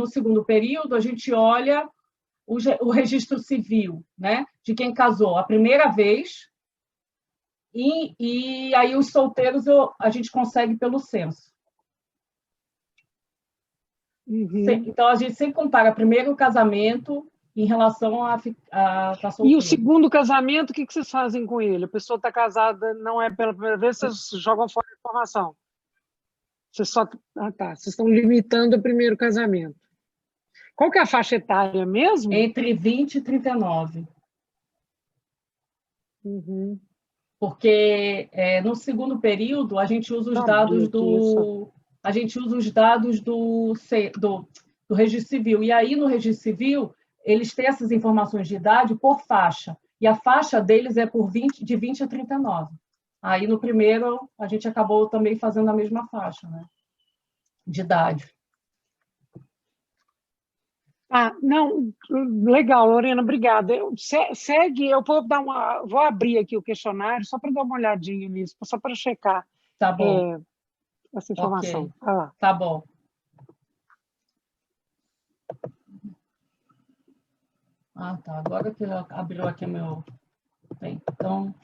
segundo período, a gente olha o registro civil, né, de quem casou a primeira vez. E aí os solteiros a gente consegue pelo censo. Uhum. Então, a gente sempre compara primeiro o casamento em relação a estar solteiro. E o segundo casamento, o que vocês fazem com ele? A pessoa está casada, não é pela primeira vez, vocês jogam fora a informação. Vocês estão limitando o primeiro casamento. Qual que é a faixa etária mesmo? Entre 20 e 39. Uhum. Porque no segundo período a gente usa os dados do registro civil. E aí, no registro civil, eles têm essas informações de idade por faixa. E a faixa deles é de 20 a 39. Aí, no primeiro, a gente acabou também fazendo a mesma faixa, né, de idade. Não, legal, Lorena, obrigada. Segue, eu vou abrir aqui o questionário só para dar uma olhadinha nisso, só para checar essa informação. Okay. Ah lá. Tá bom. Tá. Agora que abriu aqui meu... Então,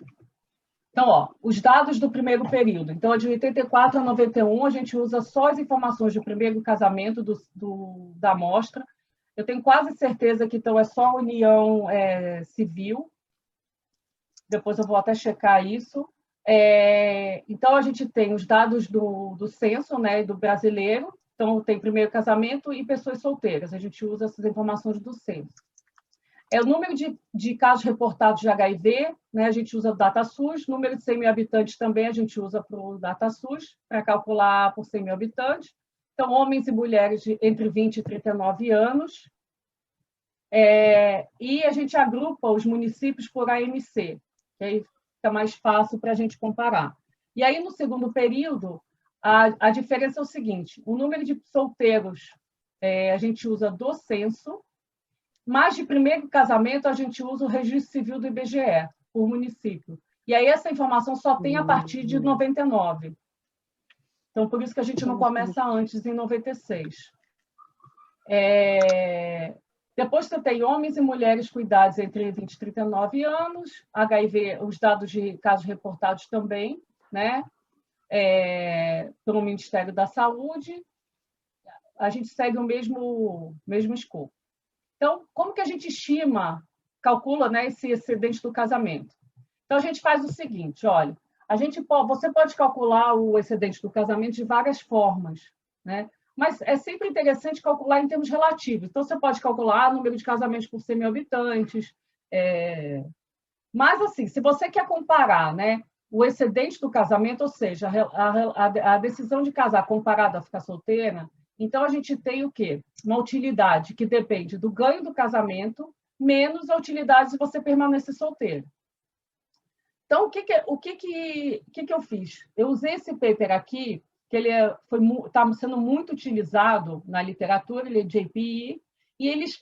os dados do primeiro período. Então, de 84 a 91, a gente usa só as informações do primeiro casamento da amostra. Eu tenho quase certeza que então é só união civil. Depois eu vou até checar isso. Então, a gente tem os dados do censo, né, do brasileiro. Então, tem primeiro casamento e pessoas solteiras. A gente usa essas informações do censo. O número de casos reportados de HIV, né, a gente usa o DataSUS. Número de 100 mil habitantes também a gente usa para o DataSUS, para calcular por 100 mil habitantes. Então, homens e mulheres entre 20 e 39 anos. E a gente agrupa os municípios por AMC, que aí fica mais fácil para a gente comparar. E aí, no segundo período, a diferença é o seguinte: o número de solteiros a gente usa do censo, mas de primeiro casamento a gente usa o registro civil do IBGE, por município. E aí essa informação só tem a partir de 99. Então, por isso que a gente não começa antes, em 96. Depois você tem homens e mulheres com idades entre 20 e 39 anos, HIV, os dados de casos reportados também, né? Pelo Ministério da Saúde, a gente segue o mesmo escopo. Então, como que a gente calcula, né, esse excedente do casamento? Então, a gente faz o seguinte, olha, você pode calcular o excedente do casamento de várias formas, né? Mas é sempre interessante calcular em termos relativos. Então, você pode calcular o número de casamentos por 100 mil habitantes. Mas, assim, se você quer comparar, né, o excedente do casamento, ou seja, a decisão de casar comparada a ficar solteira, então a gente tem o quê? Uma utilidade que depende do ganho do casamento menos a utilidade se você permanecer solteiro. Então, o que eu fiz? Eu usei esse paper aqui, que ele está sendo muito utilizado na literatura, ele é JPE, e eles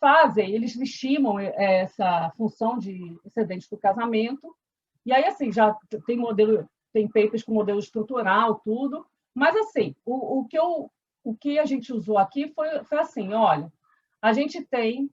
estimam essa função de excedente do casamento. E aí, assim, já tem papers com modelo estrutural, tudo, mas, assim, o que a gente usou aqui foi assim, olha, a gente tem,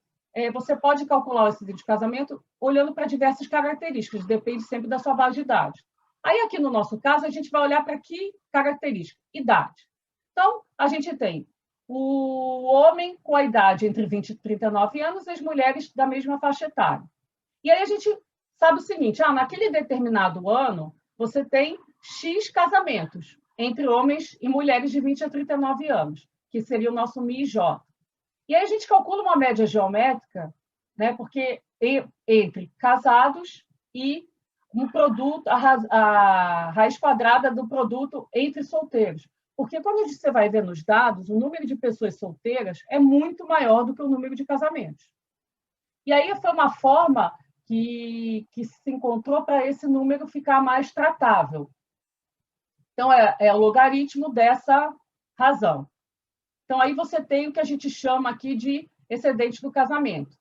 você pode calcular o excedente de casamento olhando para diversas características, depende sempre da sua base de dados. Aí, aqui no nosso caso, a gente vai olhar para que característica? Idade. Então, a gente tem o homem com a idade entre 20 e 39 anos e as mulheres da mesma faixa etária. E aí a gente sabe o seguinte, naquele determinado ano, você tem X casamentos entre homens e mulheres de 20 a 39 anos, que seria o nosso Mi e J. E aí a gente calcula uma média geométrica, né, porque entre casados e um produto, a raiz quadrada do produto entre solteiros. Porque quando você vai ver nos dados, o número de pessoas solteiras é muito maior do que o número de casamentos. E aí foi uma forma que se encontrou para esse número ficar mais tratável. Então, é o logaritmo dessa razão. Então, aí você tem o que a gente chama aqui de excedente do casamento.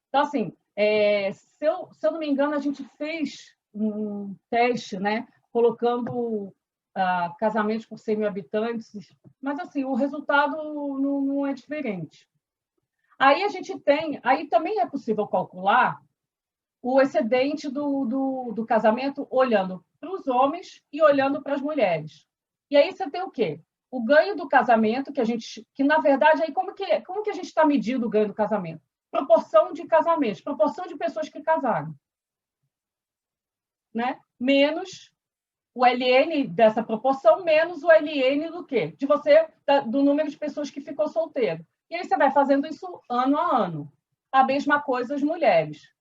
Então, assim, se eu não me engano, a gente fez um teste, né, colocando casamentos por 100 mil habitantes, mas, assim, o resultado não é diferente. Aí aí também é possível calcular o excedente do casamento olhando para os homens e olhando para as mulheres. E aí você tem o quê? O ganho do casamento, que na verdade, aí como que a gente está medindo o ganho do casamento? Proporção de casamentos, proporção de pessoas que casaram. Né? Menos o LN dessa proporção, menos o LN do quê? Do número de pessoas que ficou solteiro. E aí você vai fazendo isso ano a ano. A mesma coisa as mulheres.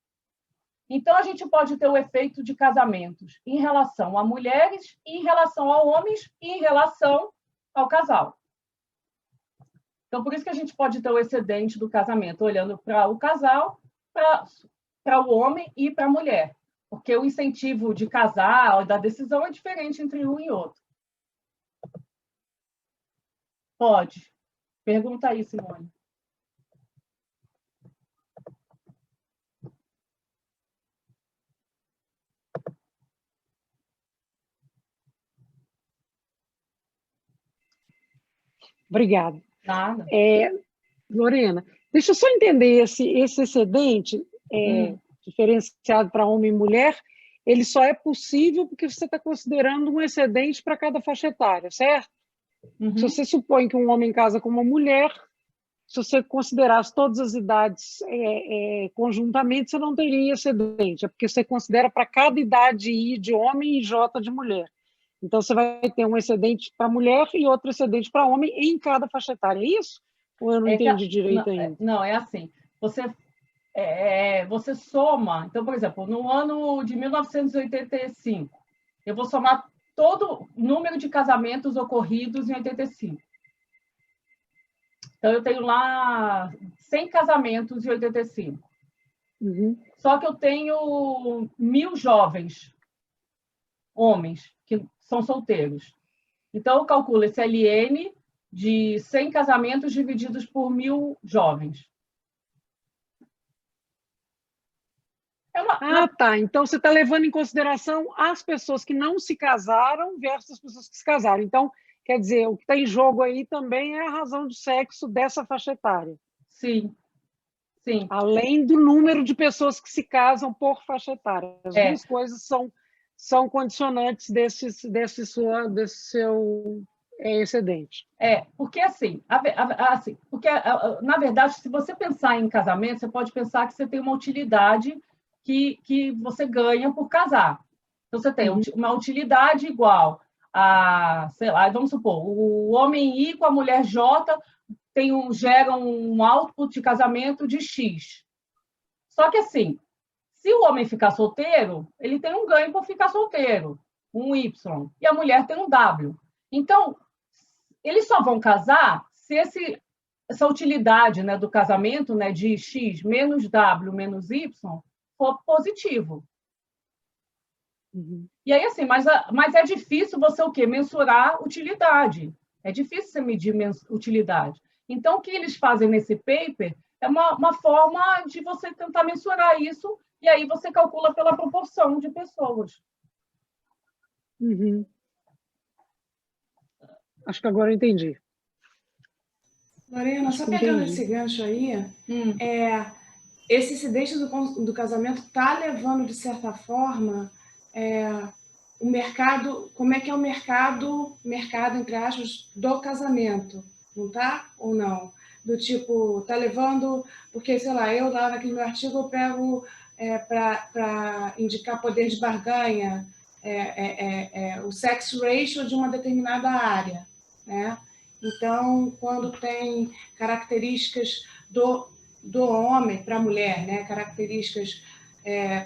Então, a gente pode ter o efeito de casamentos em relação a mulheres, em relação a homens e em relação ao casal. Então, por isso que a gente pode ter o excedente do casamento olhando para o casal, para o homem e para a mulher. Porque o incentivo de casar, da decisão, é diferente entre um e outro. Pode. Pergunta aí, Simone. Obrigada. Nada. Lorena, deixa eu só entender esse excedente diferenciado para homem e mulher, ele só é possível porque você está considerando um excedente para cada faixa etária, certo? Uhum. Se você supõe que um homem casa com uma mulher, se você considerasse todas as idades conjuntamente, você não teria excedente, é porque você considera para cada idade I de homem e J de mulher. Então, você vai ter um excedente para mulher e outro excedente para homem em cada faixa etária. É isso? Ou eu não entendi direito ainda? Não, é assim. Você soma... Então, por exemplo, no ano de 1985, eu vou somar todo o número de casamentos ocorridos em 85. Então, eu tenho lá 100 casamentos em 85. Só que eu tenho 1.000 jovens, homens, que são solteiros. Então, eu calculo esse LN de 100 casamentos divididos por 1.000 jovens. Tá. Então, você está levando em consideração as pessoas que não se casaram versus as pessoas que se casaram. Então, quer dizer, o que está em jogo aí também é a razão de sexo dessa faixa etária. Sim. Além do número de pessoas que se casam por faixa etária. As duas coisas são condicionantes desse seu excedente. Porque assim, na verdade, se você pensar em casamento, você pode pensar que você tem uma utilidade que você ganha por casar. Então, você tem uma utilidade igual a, sei lá, vamos supor, o homem I com a mulher J geram um output de casamento de X. Só que, assim, se o homem ficar solteiro, ele tem um ganho por ficar solteiro, um Y, e a mulher tem um W. Então, eles só vão casar se essa utilidade, né, do casamento, né, de X menos W menos Y for positivo. E aí, assim, mas é difícil você o quê? Mensurar utilidade. É difícil você medir utilidade. Então, o que eles fazem nesse paper é uma forma de você tentar mensurar isso, e aí você calcula pela proporção de pessoas. Acho que agora eu entendi. Lorena, só pegando esse gancho aí, esse incidente do casamento está levando, de certa forma, o mercado, como é que é o mercado, entre aspas, do casamento, não tá? Ou não? Do tipo, tá levando, porque, sei lá, eu lá naquele meu artigo eu pego para indicar poder de barganha, o sex ratio de uma determinada área, né? Então, quando tem características do homem para a mulher, né? Características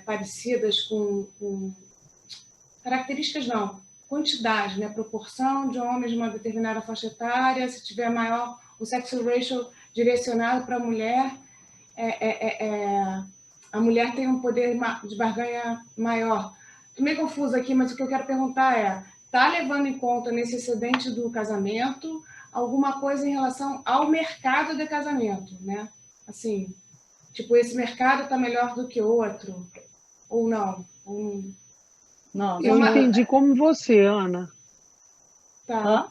parecidas com características não, quantidade, né? Proporção de homens de uma determinada faixa etária, se tiver maior o sex ratio direcionado para a mulher, a mulher tem um poder de barganha maior. Estou meio confusa aqui, mas o que eu quero perguntar está levando em conta nesse excedente do casamento alguma coisa em relação ao mercado de casamento, né? Assim, tipo, esse mercado está melhor do que outro, ou não? Não, eu entendi como você, Ana. Tá.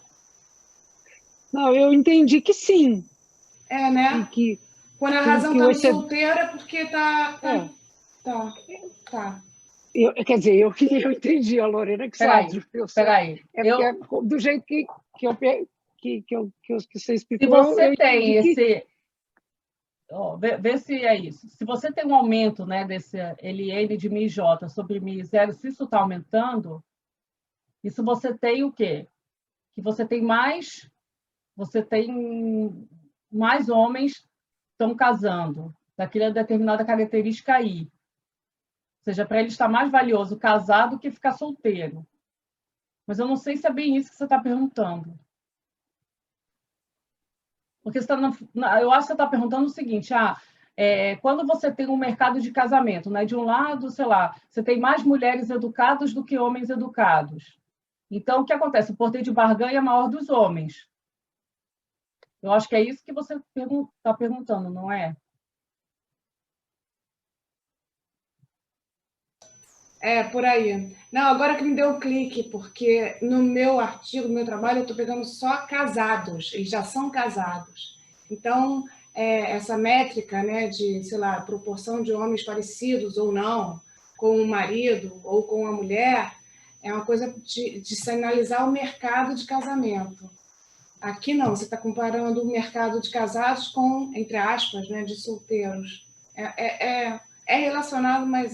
Não, eu entendi que sim. Né? Quando a razão está solteira é porque está... Tá. Quer dizer, eu entendi, a Lorena que sabe. Peraí. Do jeito que você explicou. Se você tem esse... Vê se é isso. Se você tem um aumento, né, desse LN de MJ sobre Mi0, se isso está aumentando, isso você tem o quê? Que você tem mais homens estão casando daquela determinada característica aí. Ou seja, para ele está mais valioso casar do que ficar solteiro. Mas eu não sei se é bem isso que você está perguntando. Porque eu acho que você está perguntando o seguinte, quando você tem um mercado de casamento, né, de um lado, sei lá, você tem mais mulheres educadas do que homens educados. Então, o que acontece? O poder de barganha é maior dos homens. Eu acho que é isso que você está perguntando, não é? Por aí. Não, agora que me deu um clique, porque no meu artigo, no meu trabalho, eu estou pegando só casados, eles já são casados. Então, essa métrica, né, de, sei lá, proporção de homens parecidos ou não com o marido ou com a mulher, é uma coisa de se analisar o mercado de casamento. Aqui não, você está comparando o mercado de casados com, entre aspas, né, de solteiros. É relacionado, mas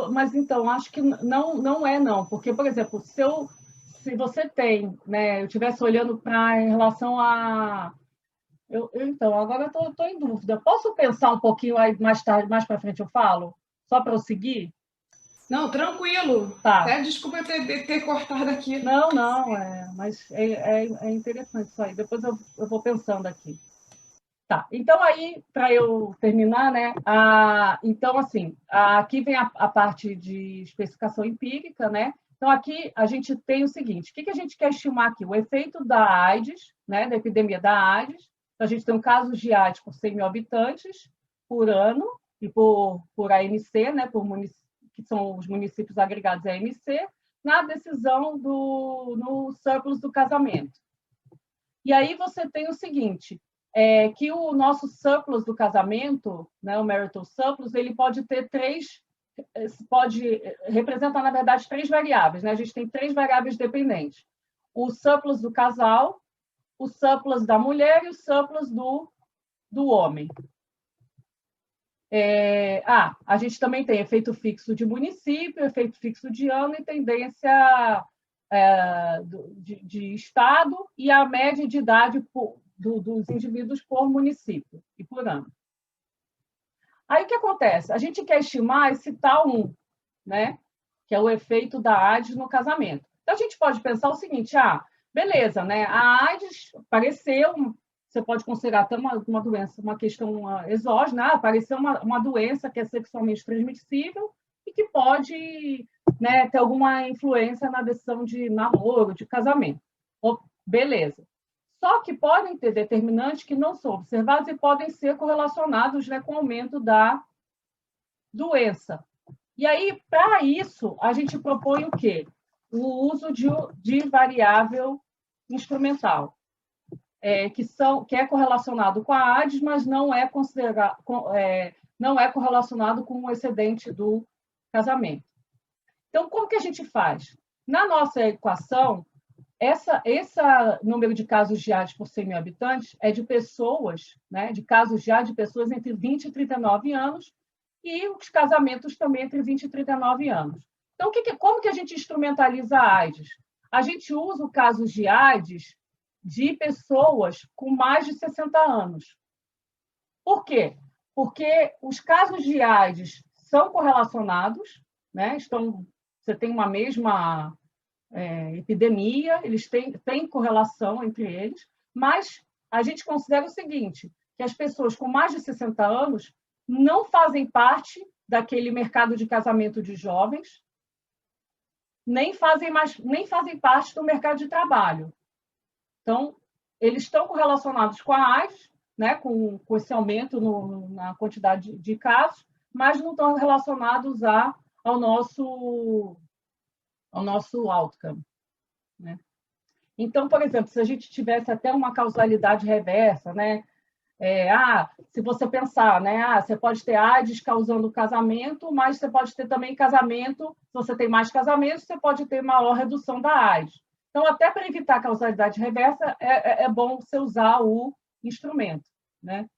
mas então, acho que não é, não. Porque, por exemplo, se você tem, né, eu estivesse olhando em relação a... Então, agora eu estou em dúvida. Posso pensar um pouquinho aí mais tarde, mais para frente eu falo? Só para eu seguir? Não, tranquilo. Tá. Até desculpa eu ter cortado aqui. Não, mas é interessante isso aí. Depois eu vou pensando aqui. Tá, então aí, para eu terminar, né? Então, assim, aqui vem a parte de especificação empírica, né? Então, aqui a gente tem o seguinte: o que a gente quer estimar aqui? O efeito da AIDS, né? Da epidemia da AIDS. Então, a gente tem um caso de AIDS por 100 mil habitantes por ano, e por AMC, né? Que são os municípios agregados à AMC, na decisão no surplus do casamento. E aí você tem o seguinte, que o nosso surplus do casamento, né, o marital surplus, ele pode representar, na verdade, 3 variáveis, né? A gente tem 3 variáveis dependentes. O surplus do casal, o surplus da mulher e o surplus do homem. A gente também tem efeito fixo de município, efeito fixo de ano e tendência de estado e a média de idade dos indivíduos por município e por ano. Aí o que acontece? A gente quer estimar esse tal 1, né? Que é o efeito da AIDS no casamento. Então a gente pode pensar o seguinte: beleza, né? A AIDS apareceu, você pode considerar até uma doença, uma questão exógena, apareceu uma doença que é sexualmente transmissível e que pode, né, ter alguma influência na decisão de namoro, de casamento. Beleza. Só que podem ter determinantes que não são observados e podem ser correlacionados, né, com o aumento da doença. E aí, para isso, a gente propõe o quê? O uso de variável instrumental, que é correlacionado com a AIDS, mas não é correlacionado com o excedente do casamento. Então, como que a gente faz? Na nossa equação, esse número de casos de AIDS por 100 mil habitantes é de pessoas, né, de casos de AIDS de pessoas entre 20 e 39 anos, e os casamentos também entre 20 e 39 anos. Então, como que a gente instrumentaliza a AIDS? A gente usa o caso de AIDS de pessoas com mais de 60 anos. Por quê? Porque os casos de AIDS são correlacionados, né? Você tem uma mesma epidemia, eles têm correlação entre eles, mas a gente considera o seguinte, que as pessoas com mais de 60 anos não fazem parte daquele mercado de casamento de jovens, nem fazem parte do mercado de trabalho. Então, eles estão correlacionados com a AIDS, né, com esse aumento na quantidade de casos, mas não estão relacionados ao nosso outcome, né? Então, por exemplo, se a gente tivesse até uma causalidade reversa, né? Se você pensar, né? Você pode ter AIDS causando casamento, mas você pode ter também casamento, se você tem mais casamentos, você pode ter maior redução da AIDS. Então, até para evitar a causalidade reversa, é bom você usar o instrumento, né?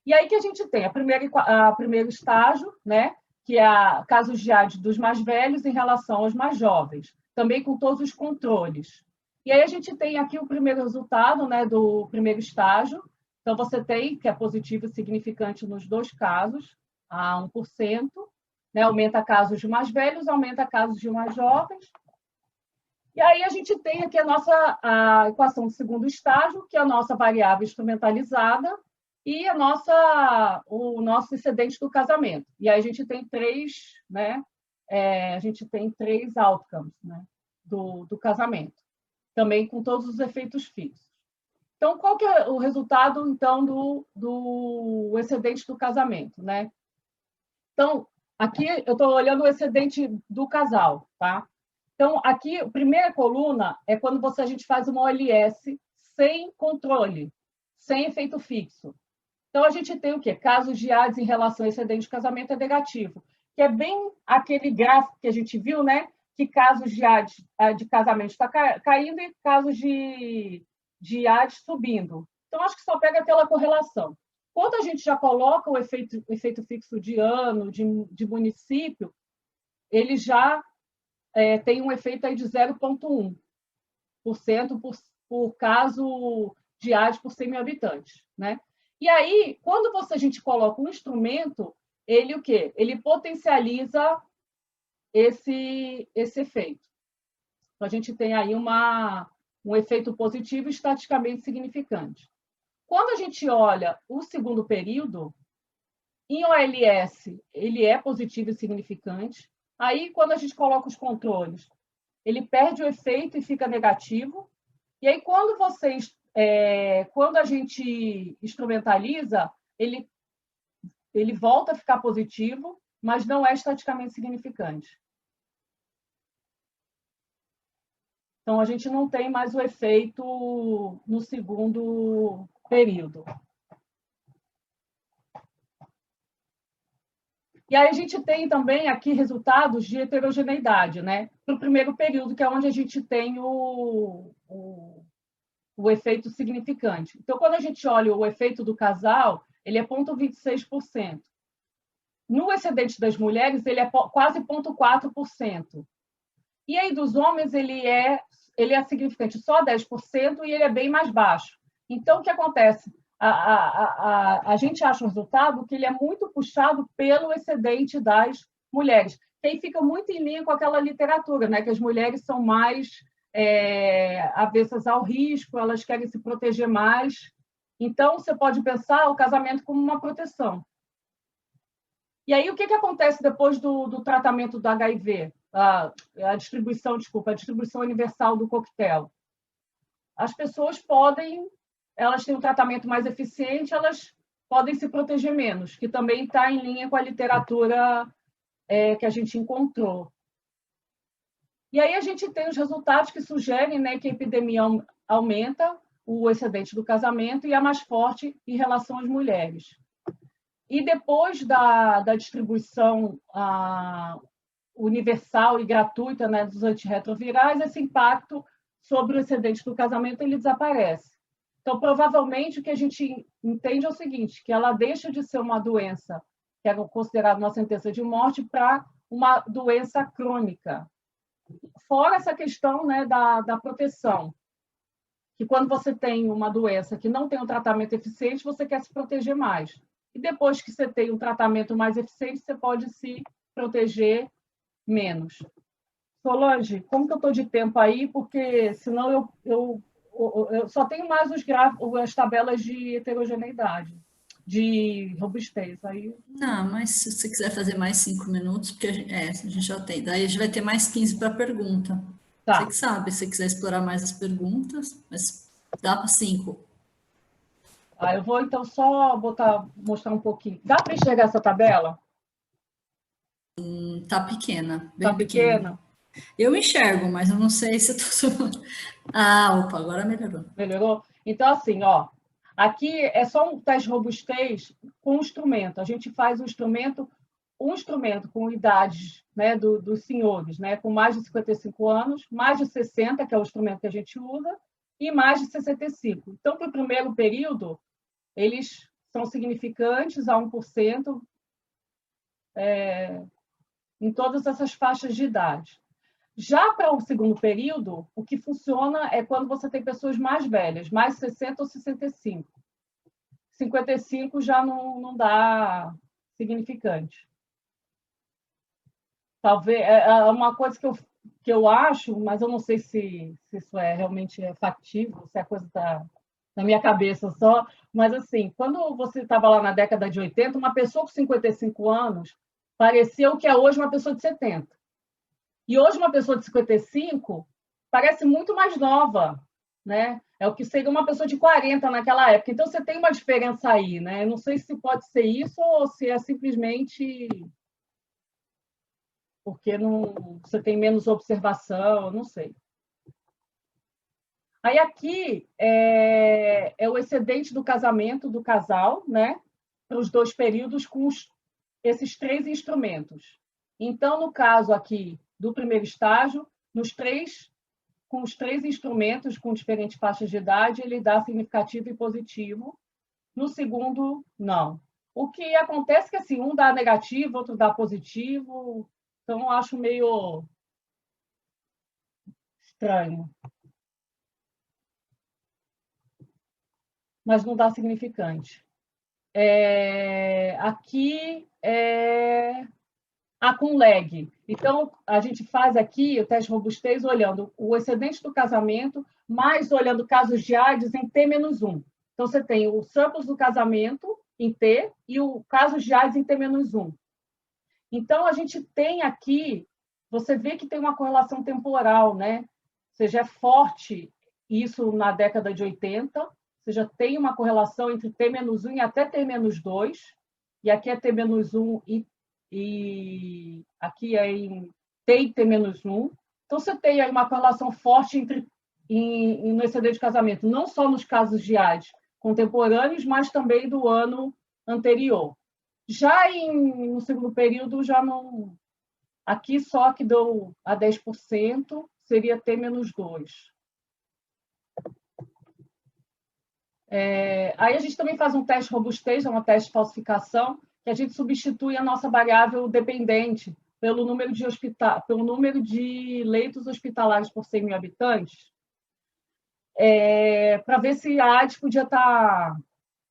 E aí que a gente tem a primeiro estágio, né? Que é casos de AIDS dos mais velhos em relação aos mais jovens, também com todos os controles. E aí a gente tem aqui o primeiro resultado, né, do primeiro estágio. Então, você tem que é positivo e significante nos 2 casos, a 1%, né, aumenta casos de mais velhos, aumenta casos de mais jovens. E aí a gente tem aqui a equação do segundo estágio, que é a nossa variável instrumentalizada, e o nosso excedente do casamento. E aí a gente tem 3, né? A gente tem 3 outcomes, né, do casamento, também com todos os efeitos fixos. Então, qual que é o resultado, então, do excedente do casamento, né? Então, aqui eu estou olhando o excedente do casal, tá? Então, aqui, a primeira coluna é quando a gente faz uma OLS sem controle, sem efeito fixo. Então, a gente tem o quê? Casos de AIDS em relação ao excedente de casamento é negativo, que é bem aquele gráfico que a gente viu, né? Que casos de AIDS de casamento está caindo e casos de AIDS subindo. Então, acho que só pega aquela correlação. Quando a gente já coloca o efeito fixo de ano, de município, ele já tem um efeito aí de 0,1% por caso de AIDS por 100 mil habitantes, né? E aí, quando a gente coloca um instrumento, ele o quê? Ele potencializa esse efeito. Então, a gente tem aí um efeito positivo estatisticamente significante. Quando a gente olha o segundo período, em OLS, ele é positivo e significante. Aí, quando a gente coloca os controles, ele perde o efeito e fica negativo. E aí, quando a gente instrumentaliza, ele volta a ficar positivo, mas não é estatisticamente significante. Então, a gente não tem mais o efeito no segundo período. E aí a gente tem também aqui resultados de heterogeneidade, né? Para o primeiro período, que é onde a gente tem o efeito significante. Então, quando a gente olha o efeito do casal, ele é 0,26%. No excedente das mulheres, ele é quase 0,4%. E aí, dos homens, ele é significante só 10% e ele é bem mais baixo. Então, o que acontece? A gente acha o resultado que ele é muito puxado pelo excedente das mulheres. E aí fica muito em linha com aquela literatura, né? Que as mulheres são mais avessas ao risco, elas querem se proteger mais. Então, você pode pensar o casamento como uma proteção. E aí, o que acontece depois do tratamento do HIV? A distribuição universal do coquetel. As pessoas elas têm um tratamento mais eficiente, elas podem se proteger menos, que também está em linha com a literatura que a gente encontrou. E aí a gente tem os resultados que sugerem, né, que a epidemia aumenta o excedente do casamento e é mais forte em relação às mulheres. E depois da distribuição universal e gratuita, né, dos antirretrovirais, esse impacto sobre o excedente do casamento ele desaparece. Então, provavelmente, o que a gente entende é o seguinte, que ela deixa de ser uma doença que é considerada uma sentença de morte para uma doença crônica. Fora essa questão, né, da proteção, que quando você tem uma doença que não tem um tratamento eficiente, você quer se proteger mais. E depois que você tem um tratamento mais eficiente, você pode se proteger menos. Solange, como que eu estou de tempo aí? Porque senão eu só tenho mais as tabelas de heterogeneidade, de robustez. Aí... Não, mas se você quiser fazer mais 5 minutos, porque a gente já tem. Daí a gente vai ter mais 15 para pergunta. Tá. Você que sabe, se você quiser explorar mais as perguntas, mas dá para 5. Eu vou então só mostrar um pouquinho. Dá para enxergar essa tabela? Tá pequena, bem Tá pequena. Eu enxergo, mas eu não sei se tudo. Opa, agora melhorou. Melhorou? Então, assim, aqui é só um teste de robustez com instrumento. A gente faz um instrumento com idades, né, dos senhores, né, com mais de 55 anos, mais de 60, que é o instrumento que a gente usa, e mais de 65. Então, para o primeiro período, eles são significantes a 1% em todas essas faixas de idade. Já para o segundo período, o que funciona é quando você tem pessoas mais velhas, mais 60 ou 65. 55 já não dá significante. Talvez uma coisa que eu acho, mas eu não sei se isso realmente é factível, se a coisa está na minha cabeça só, mas assim, quando você estava lá na década de 80, uma pessoa com 55 anos parecia o que é hoje uma pessoa de 70. E hoje uma pessoa de 55 parece muito mais nova, né? É o que seria uma pessoa de 40 naquela época. Então, você tem uma diferença aí, né? Eu não sei se pode ser isso ou se é simplesmente porque você tem menos observação, não sei. Aí aqui é o excedente do casamento do casal, né? Para os 2 períodos com esses 3 instrumentos. Então, no caso aqui do primeiro estágio, com os 3 instrumentos com diferentes faixas de idade, ele dá significativo e positivo. No segundo, não. O que acontece é que assim, um dá negativo, outro dá positivo. Então, eu acho meio estranho. Mas não dá significante. Aqui com lag. Então, a gente faz aqui o teste de robustez olhando o excedente do casamento, mais olhando casos de AIDS em T-1. Então, você tem o surplus do casamento em T e o caso de AIDS em T-1. Então, a gente tem aqui, você vê que tem uma correlação temporal, né? Ou seja, é forte isso na década de 80, ou seja, tem uma correlação entre T-1 e até T-2, e aqui é T-1 e aqui é em T e T-1. Então, você tem aí uma correlação forte no excedente de casamento, não só nos casos de AIDS contemporâneos, mas também do ano anterior. Já no segundo período, já não... Aqui só que deu a 10%, seria T-2. Aí a gente também faz um teste de robustez, é um teste de falsificação, que a gente substitui a nossa variável dependente pelo número de leitos hospitalares por 100 mil habitantes, para ver se a AIDS podia estar,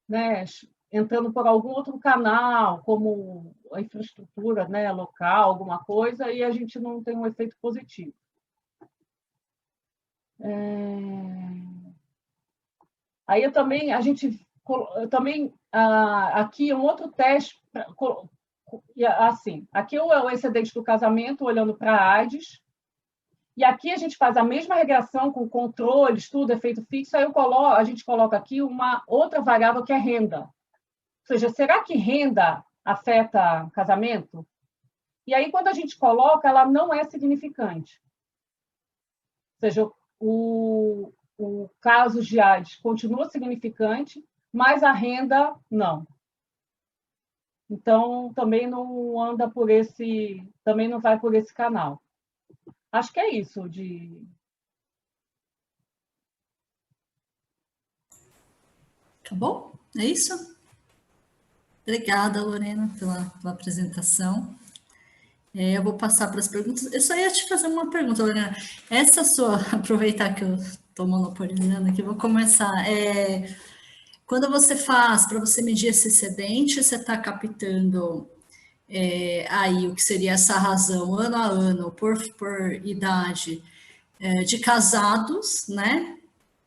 né, entrando por algum outro canal, como a infraestrutura, né, local, alguma coisa, e a gente não tem um efeito positivo. Aí aqui um outro teste, assim, aqui é o excedente do casamento, olhando para a AIDS, e aqui a gente faz a mesma regressão com controle, estudo, efeito fixo, aí a gente coloca aqui uma outra variável que é renda. Ou seja, será que renda afeta casamento? E aí, quando a gente coloca, ela não é significante. Ou seja, o caso de AIDS continua significante, mas a renda não. Então, também não anda também não vai por esse canal. Acho que é isso Acabou? É isso? Obrigada, Lorena, pela apresentação. Eu vou passar para as perguntas. Eu só ia te fazer uma pergunta, Lorena. Essa sua... Aproveitar que eu estou monopolizando aqui, vou começar. Quando você faz, para você medir esse excedente, você está captando aí o que seria essa razão, ano a ano, por idade, de casados, né?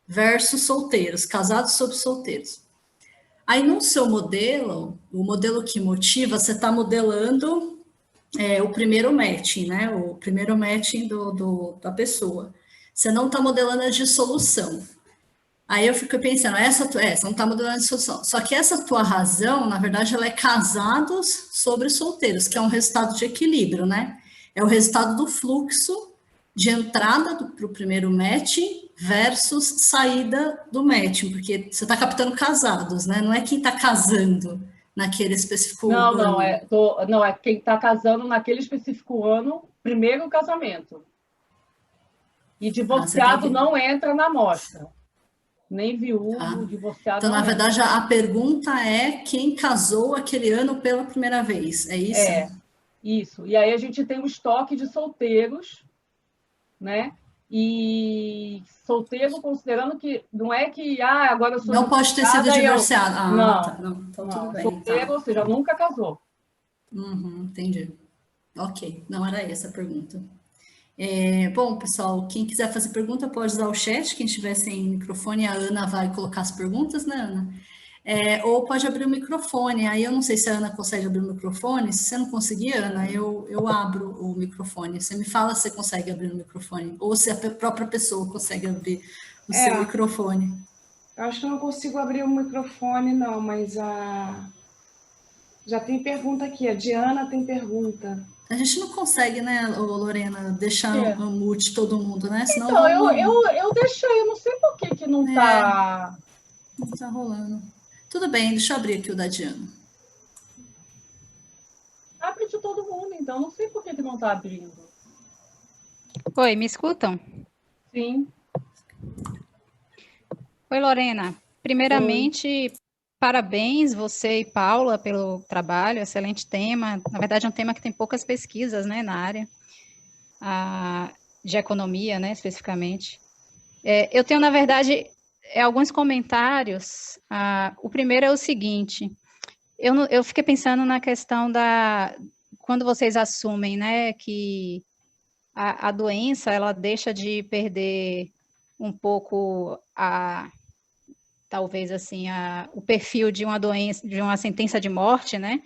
Versus solteiros, casados sobre solteiros. Aí, no seu modelo, o modelo que motiva, você está modelando o primeiro matching, né? O primeiro matching da pessoa. Você não está modelando a dissolução. Aí eu fico pensando, você não está modelando a dissolução. Só que essa tua razão, na verdade, ela é casados sobre solteiros, que é um resultado de equilíbrio, né? É o resultado do fluxo de entrada para o primeiro matching versus saída do matching, porque você está captando casados, né? Não é quem está casando naquele específico ano. Não, é quem está casando naquele específico ano, primeiro casamento. E divorciado não entra na amostra. Nem viúvo, divorciado. Então, na verdade, a pergunta é quem casou aquele ano pela primeira vez, é isso? Isso. E aí a gente tem um estoque de solteiros, né? E solteiro, considerando que não é que agora eu sou. Não pode ter sido divorciado. Então, tudo bem. Solteiro, ou seja, nunca casou. Entendi. Ok, não era essa a pergunta. Bom, pessoal, quem quiser fazer pergunta pode usar o chat, quem estiver sem microfone, a Ana vai colocar as perguntas, né, Ana? Ou pode abrir o microfone, aí eu não sei se a Ana consegue abrir o microfone, se você não conseguir, Ana, eu abro o microfone, você me fala se você consegue abrir o microfone, ou se a própria pessoa consegue abrir o seu microfone. Eu acho que eu não consigo abrir o microfone, não, mas já tem pergunta aqui, a Diana tem pergunta. A gente não consegue, né, Lorena, deixar no mute todo mundo, né? Senão então, eu deixei, eu não sei por que não está... Não está rolando. Tudo bem, deixa eu abrir aqui o da Diana. Abre de todo mundo, então, não sei por que não está abrindo. Oi, me escutam? Sim. Oi, Lorena. Primeiramente, parabéns você e Paula pelo trabalho, excelente tema. Na verdade, é um tema que tem poucas pesquisas, né, na área de economia, né, especificamente. Eu tenho, na verdade, alguns comentários. O primeiro é o seguinte: eu fiquei pensando na questão quando vocês assumem, né, que a doença, ela deixa de perder um pouco talvez assim, o perfil de uma doença, de uma sentença de morte, né?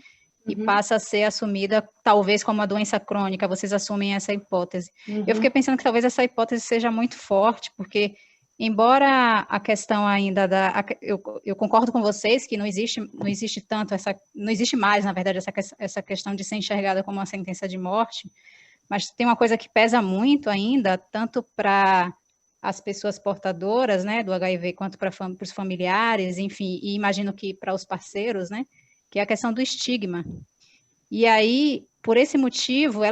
E passa a ser assumida, talvez, como uma doença crônica, vocês assumem essa hipótese. Eu fiquei pensando que talvez essa hipótese seja muito forte, porque, embora a questão ainda eu concordo com vocês que não existe tanto não existe mais, na verdade, essa questão de ser enxergada como uma sentença de morte, mas tem uma coisa que pesa muito ainda, tanto para as pessoas portadoras, né, do HIV, quanto para os familiares, enfim, e imagino que para os parceiros, né, que é a questão do estigma. E aí, por esse motivo,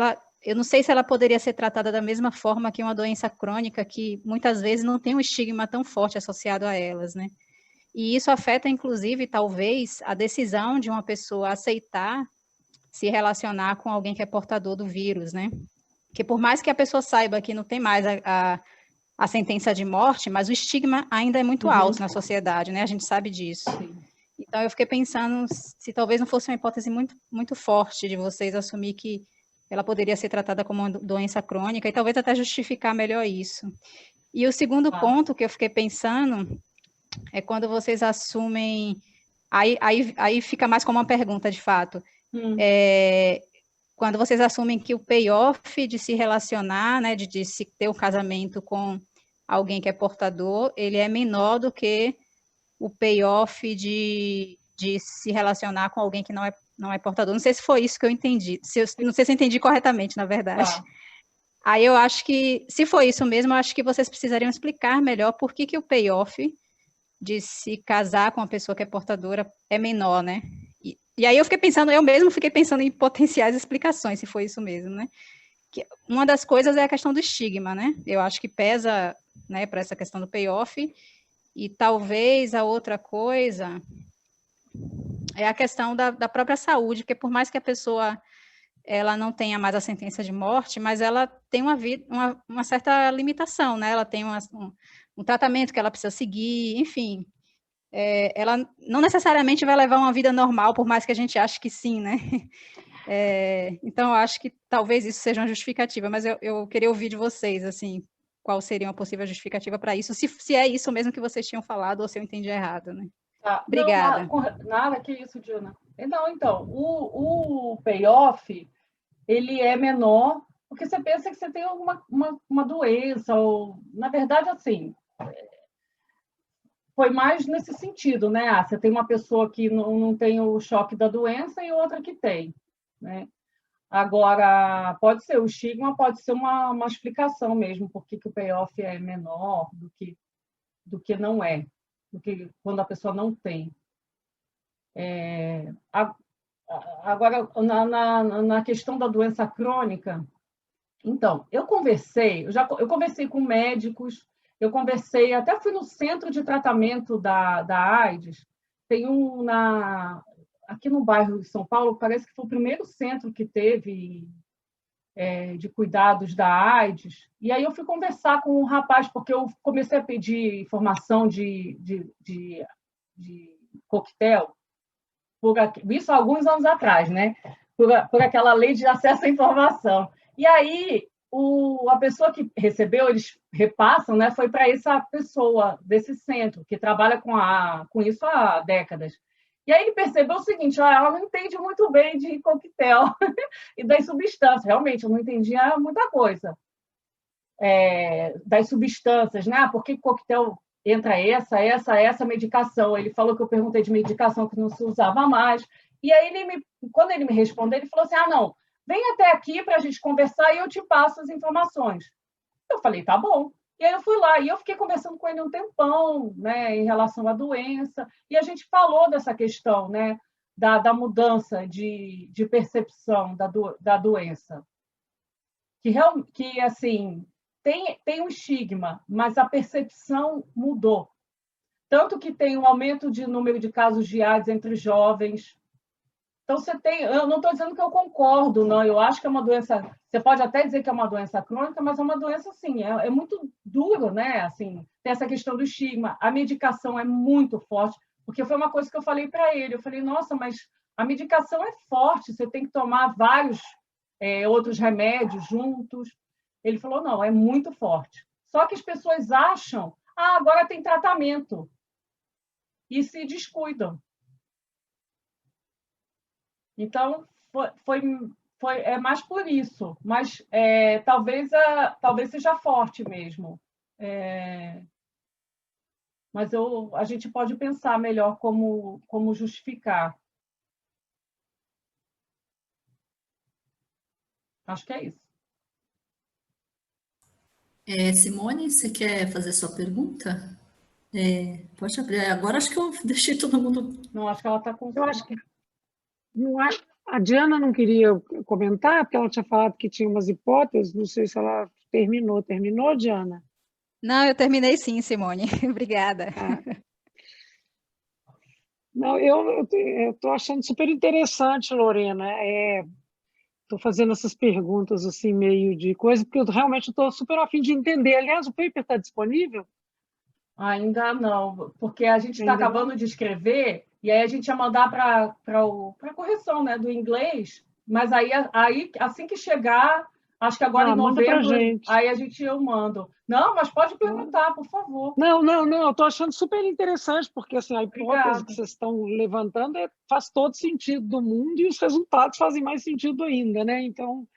eu não sei se ela poderia ser tratada da mesma forma que uma doença crônica, que muitas vezes não tem um estigma tão forte associado a elas, né? E isso afeta, inclusive, talvez, a decisão de uma pessoa aceitar se relacionar com alguém que é portador do vírus, né? Porque por mais que a pessoa saiba que não tem mais a sentença de morte, mas o estigma ainda é muito alto na sociedade, né? A gente sabe disso. Sim. Então, eu fiquei pensando se talvez não fosse uma hipótese muito, muito forte de vocês assumir que ela poderia ser tratada como uma doença crônica e talvez até justificar melhor isso. E o segundo ponto que eu fiquei pensando é quando vocês assumem... Aí fica mais como uma pergunta, de fato. Quando vocês assumem que o payoff de se relacionar, né, de se ter um casamento com alguém que é portador, ele é menor do que o payoff de se relacionar com alguém que não é portador. Não sei se foi isso que eu entendi. Não sei se eu entendi corretamente, na verdade. Aí eu acho que, se foi isso mesmo, eu acho que vocês precisariam explicar melhor por que o payoff de se casar com uma pessoa que é portadora é menor, né? E aí eu mesmo fiquei pensando em potenciais explicações, se foi isso mesmo, né? Que uma das coisas é a questão do estigma, né? Eu acho que pesa, né, para essa questão do payoff. E talvez a outra coisa é a questão da própria saúde, porque por mais que a pessoa ela não tenha mais a sentença de morte, mas ela tem uma certa limitação, né? Ela tem um tratamento que ela precisa seguir, enfim. Ela não necessariamente vai levar uma vida normal, por mais que a gente ache que sim, né? Então, eu acho que talvez isso seja uma justificativa, mas eu queria ouvir de vocês, assim, qual seria uma possível justificativa para isso, se é isso mesmo que vocês tinham falado, ou se eu entendi errado, né? Obrigada. Não, nada, que isso, Diana. Não, então, o payoff, ele é menor, porque você pensa que você tem uma doença, ou, na verdade, assim, foi mais nesse sentido, né? Você tem uma pessoa que não tem o choque da doença e outra que tem, né? Agora, pode ser, o estigma pode ser uma explicação mesmo, por que o payoff é menor do que não é, do que quando a pessoa não tem. Agora, na questão da doença crônica, então, eu conversei com médicos, até fui no centro de tratamento da AIDS, tem aqui no bairro de São Paulo, parece que foi o primeiro centro que teve de cuidados da AIDS, e aí eu fui conversar com um rapaz, porque eu comecei a pedir informação de coquetel, isso há alguns anos atrás, né? Por aquela lei de acesso à informação. E aí, a pessoa que recebeu, eles repassam, né? Foi para essa pessoa desse centro, que trabalha com isso há décadas. E aí ele percebeu o seguinte, ela não entende muito bem de coquetel e das substâncias. Realmente, eu não entendia muita coisa das substâncias, né? Por que coquetel entra essa medicação? Ele falou que eu perguntei de medicação que não se usava mais. E aí, quando ele me respondeu, ele falou assim, não, vem até aqui para a gente conversar e eu te passo as informações. Eu falei, tá bom. E aí eu fui lá e eu fiquei conversando com ele um tempão, né, em relação à doença, e a gente falou dessa questão, né, da mudança de percepção da doença. Que assim, tem um estigma, mas a percepção mudou. Tanto que tem um aumento de número de casos de AIDS entre jovens. Então, eu não estou dizendo que eu concordo, não. Eu acho que é uma doença... Você pode até dizer que é uma doença crônica, mas é uma doença, assim, é muito duro, né? Assim, tem essa questão do estigma. A medicação é muito forte, porque foi uma coisa que eu falei para ele. Eu falei, nossa, mas a medicação é forte, você tem que tomar vários outros remédios juntos. Ele falou, não, é muito forte. Só que as pessoas acham, agora tem tratamento, e se descuidam. Então, é mais por isso, mas talvez seja forte mesmo. Mas a gente pode pensar melhor como justificar. Acho que é isso. Simone, você quer fazer sua pergunta? Pode abrir. Agora acho que eu deixei todo mundo. Não, acho que ela está com. Eu acho que a Diana não queria comentar, porque ela tinha falado que tinha umas hipóteses, não sei se ela terminou. Terminou, Diana? Não, eu terminei sim, Simone. Obrigada. Não, eu estou achando super interessante, Lorena. Estou fazendo essas perguntas assim, meio de coisa, porque eu realmente estou super a fim de entender. Aliás, o paper está disponível? Ainda não, porque a gente está acabando de escrever e aí a gente ia mandar para a correção, né, do inglês, mas aí assim que chegar, acho que agora em novembro, aí eu mando. Não, mas pode perguntar, por favor. Não, eu estou achando super interessante, porque assim, a hipótese que vocês estão levantando faz todo sentido do mundo e os resultados fazem mais sentido ainda, né? Então,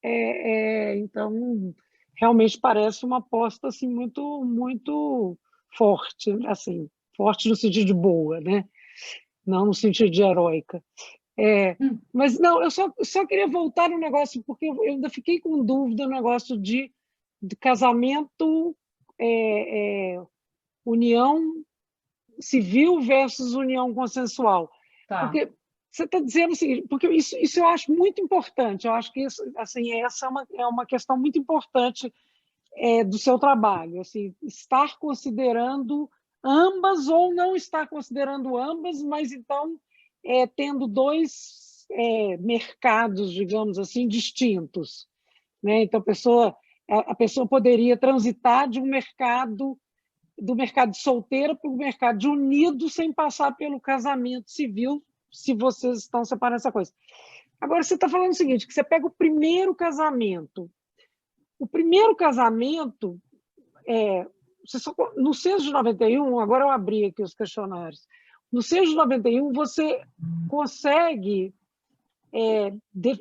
então realmente parece uma aposta assim, muito, muito forte, assim, forte no sentido de boa, né? Não no sentido de heróica. Mas não, eu só queria voltar no negócio, porque eu ainda fiquei com dúvida no negócio de casamento, união civil versus união consensual. Tá. Porque você está dizendo o seguinte, porque isso eu acho muito importante, eu acho que isso, assim, essa é uma questão muito importante do seu trabalho, assim, estar considerando ambas ou não estar considerando ambas, mas então tendo dois mercados, digamos assim, distintos, né? Então a pessoa poderia transitar de do mercado de solteira para o mercado de unido sem passar pelo casamento civil, se vocês estão separando essa coisa. Agora, você está falando o seguinte, que você pega o primeiro casamento. O primeiro casamento, no censo de 91, agora eu abri aqui os questionários, no censo de 91 você consegue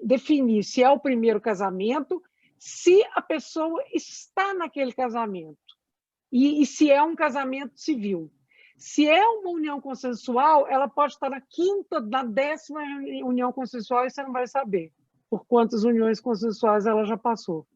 definir se é o primeiro casamento, se a pessoa está naquele casamento e se é um casamento civil. Se é uma união consensual, ela pode estar na 5ª, na 10ª união consensual e você não vai saber por quantas uniões consensuais ela já passou.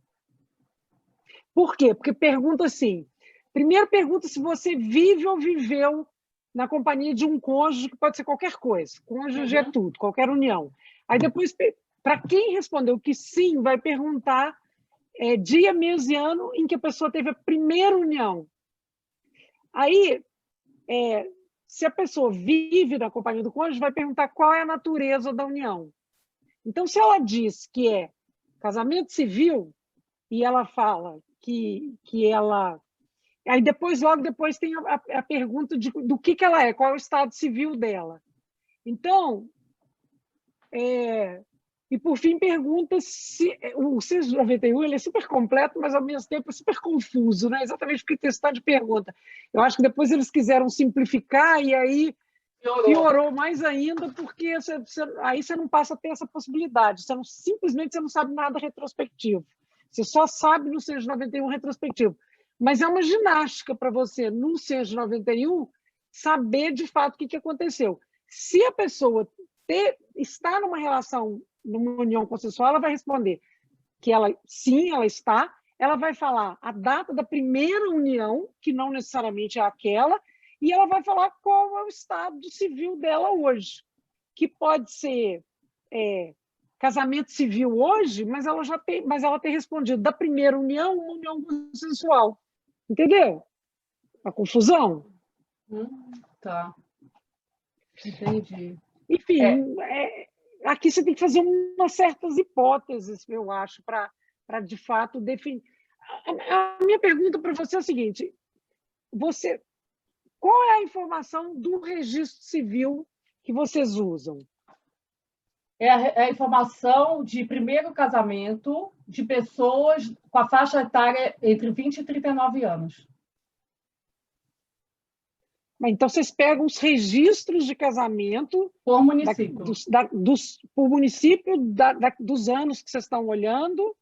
Por quê? Porque pergunta assim, primeiro pergunta se você vive ou viveu na companhia de um cônjuge, que pode ser qualquer coisa, cônjuge é tudo, qualquer união. Aí depois, para quem respondeu que sim, vai perguntar dia, mês e ano em que a pessoa teve a primeira união. Aí, se a pessoa vive na companhia do cônjuge, vai perguntar qual é a natureza da união. Então, se ela diz que é casamento civil, e ela fala que ela... Aí logo depois tem a pergunta do que ela é, qual é o estado civil dela. Então, e por fim pergunta se... O censo de 91 ele é super completo, mas ao mesmo tempo é super confuso, né? Exatamente porque tem esse estado de pergunta. Eu acho que depois eles quiseram simplificar e aí piorou mais ainda, porque aí você não passa a ter essa possibilidade. Simplesmente você não sabe nada retrospectivo. Você só sabe no censo de 91 retrospectivo. Mas é uma ginástica para você, no censo de 91, saber de fato o que aconteceu. Se a pessoa está numa relação, numa união consensual, ela vai responder que sim, ela está. Ela vai falar a data da primeira união, que não necessariamente é aquela, e ela vai falar qual é o estado civil dela hoje, que pode ser casamento civil hoje, mas ela tem respondido da primeira união, uma união consensual. Entendeu? A confusão? Tá. Entendi. Enfim, aqui você tem que fazer umas certas hipóteses, eu acho, para de fato definir. A minha pergunta para você é a seguinte: qual é a informação do registro civil que vocês usam? É a informação de primeiro casamento de pessoas com a faixa etária entre 20 e 39 anos. Então, vocês pegam os registros de casamento por município, por município dos anos que vocês estão olhando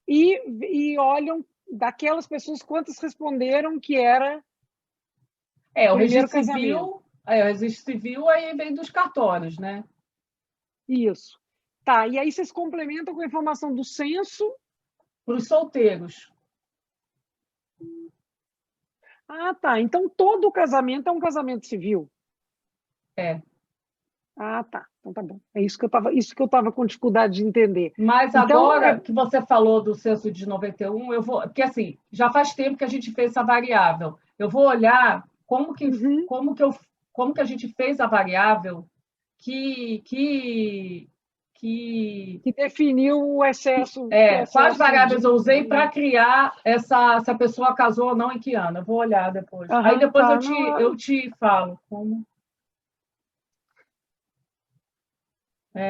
e olham daquelas pessoas quantas responderam que era o registro civil. O registro civil aí vem dos cartórios, né? Isso. Tá, e aí vocês complementam com a informação do censo para os solteiros. Ah, tá. Então todo o casamento é um casamento civil? É. Ah, tá. Então tá bom. É isso que eu tava com dificuldade de entender. Mas então, agora que você falou do censo de 91, eu vou, porque assim, já faz tempo que a gente fez essa variável. Eu vou olhar como que a gente fez a variável que definiu o excesso. Quais variáveis eu usei para criar se a pessoa casou ou não em que ano. Eu vou olhar depois. Aí depois eu te falo como.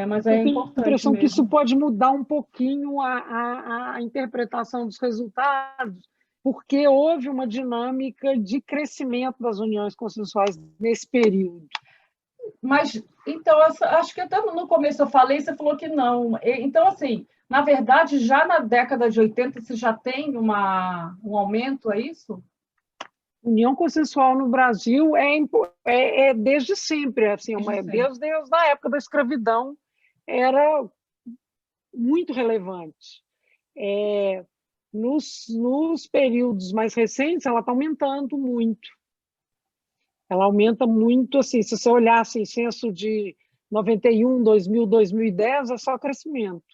Mas é importante. Eu tenho a impressão mesmo. que isso pode mudar um pouquinho a interpretação dos resultados, porque houve uma dinâmica de crescimento das uniões consensuais nesse período. Mas, então, acho que até no começo eu falei, você falou que não. Então, assim, na verdade, já na década de 80, você já tem um aumento, é isso? União consensual no Brasil é desde sempre, assim, desde a época da escravidão, era muito relevante. Nos períodos mais recentes, ela está aumentando muito. Ela aumenta muito, assim, se você olhar assim, censo de 91, 2000, 2010, é só crescimento.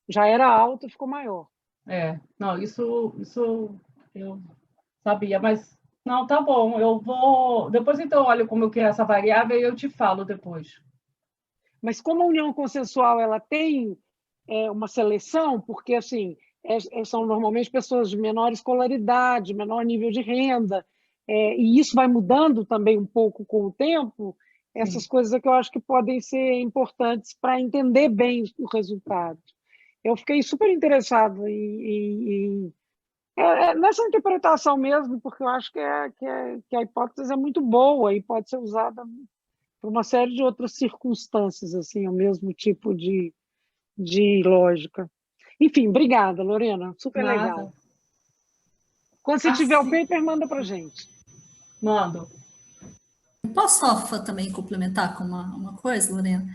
Já era alto e ficou maior. Não, isso eu sabia, mas não, tá bom, eu vou... Depois, então, eu olho como eu quero essa variável e eu te falo depois. Mas como a união consensual ela tem uma seleção, porque, assim, são normalmente pessoas de menor escolaridade, menor nível de renda, e isso vai mudando também um pouco com o tempo, essas coisas é que eu acho que podem ser importantes para entender bem o resultado. Eu fiquei super interessada nessa interpretação mesmo, porque eu acho que a hipótese é muito boa e pode ser usada por uma série de outras circunstâncias, assim, o mesmo tipo de lógica. Enfim, obrigada, Lorena, super legal. Quando você tiver o paper, manda para a gente. Mando. Posso só também complementar com uma coisa, Lorena?